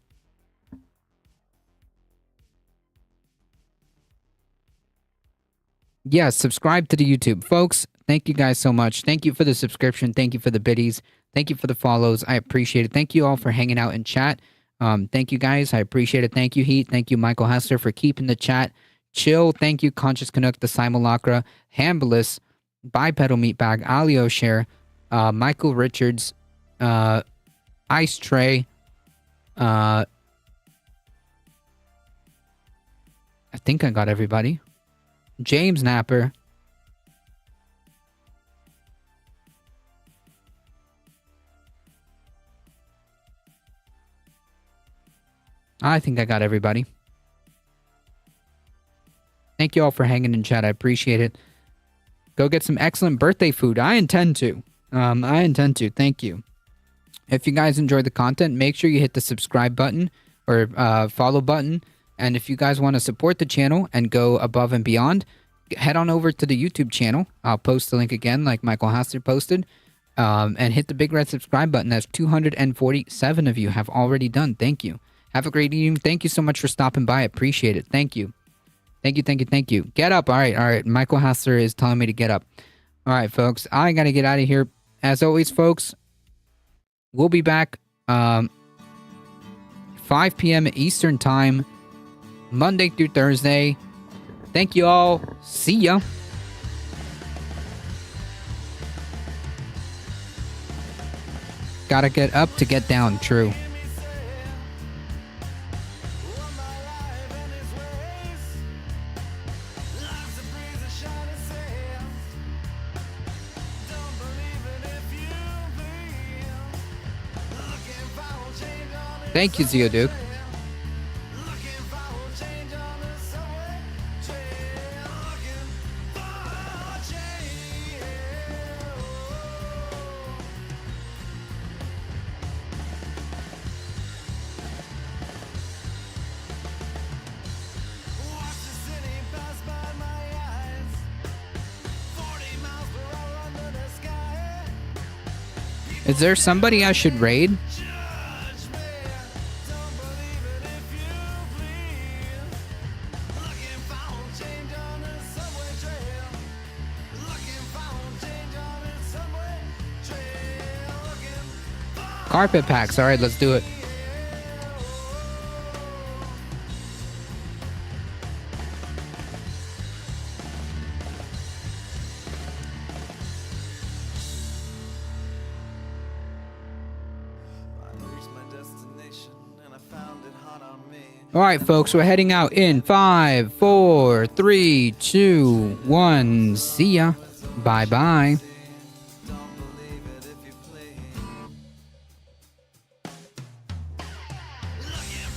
Yes, subscribe to the YouTube, folks. Thank you guys so much. Thank you for the subscription. Thank you for the biddies. Thank you for the follows. I appreciate it. Thank you all for hanging out in chat. Thank you guys. I appreciate it. Thank you, Heat. Thank you, Michael Hessler, for keeping the chat chill. Thank you, Conscious Canuck, the Simulacra, Hambulis, Bipedal Meatbag, Alio Share, Michael Richards, Ice Tray, I think I got everybody. James Napper. I think I got everybody. Thank you all for hanging in chat. I appreciate it. Go get some excellent birthday food. I intend to. Thank you. If you guys enjoyed the content, make sure you hit the subscribe button or follow button. And if you guys want to support the channel and go above and beyond, head on over to the YouTube channel. I'll post the link again like Michael Hassler posted. And hit the big red subscribe button. That's 247 of you have already done. Thank you. Have a great evening. Thank you so much for stopping by. I appreciate it. Thank you. Thank you. Get up. All right. Michael Hassler is telling me to get up. All right, folks. I got to get out of here. As always, folks, we'll be back 5 p.m. Eastern Time, Monday through Thursday. Thank you all. See ya. Gotta get up to get down. True. Thank you, Zeoduke. Is there somebody I should raid? Carpet packs. All right, let's do it. All right, folks, we're heading out in 5, 4, 3, 2, 1. See ya. Bye-bye.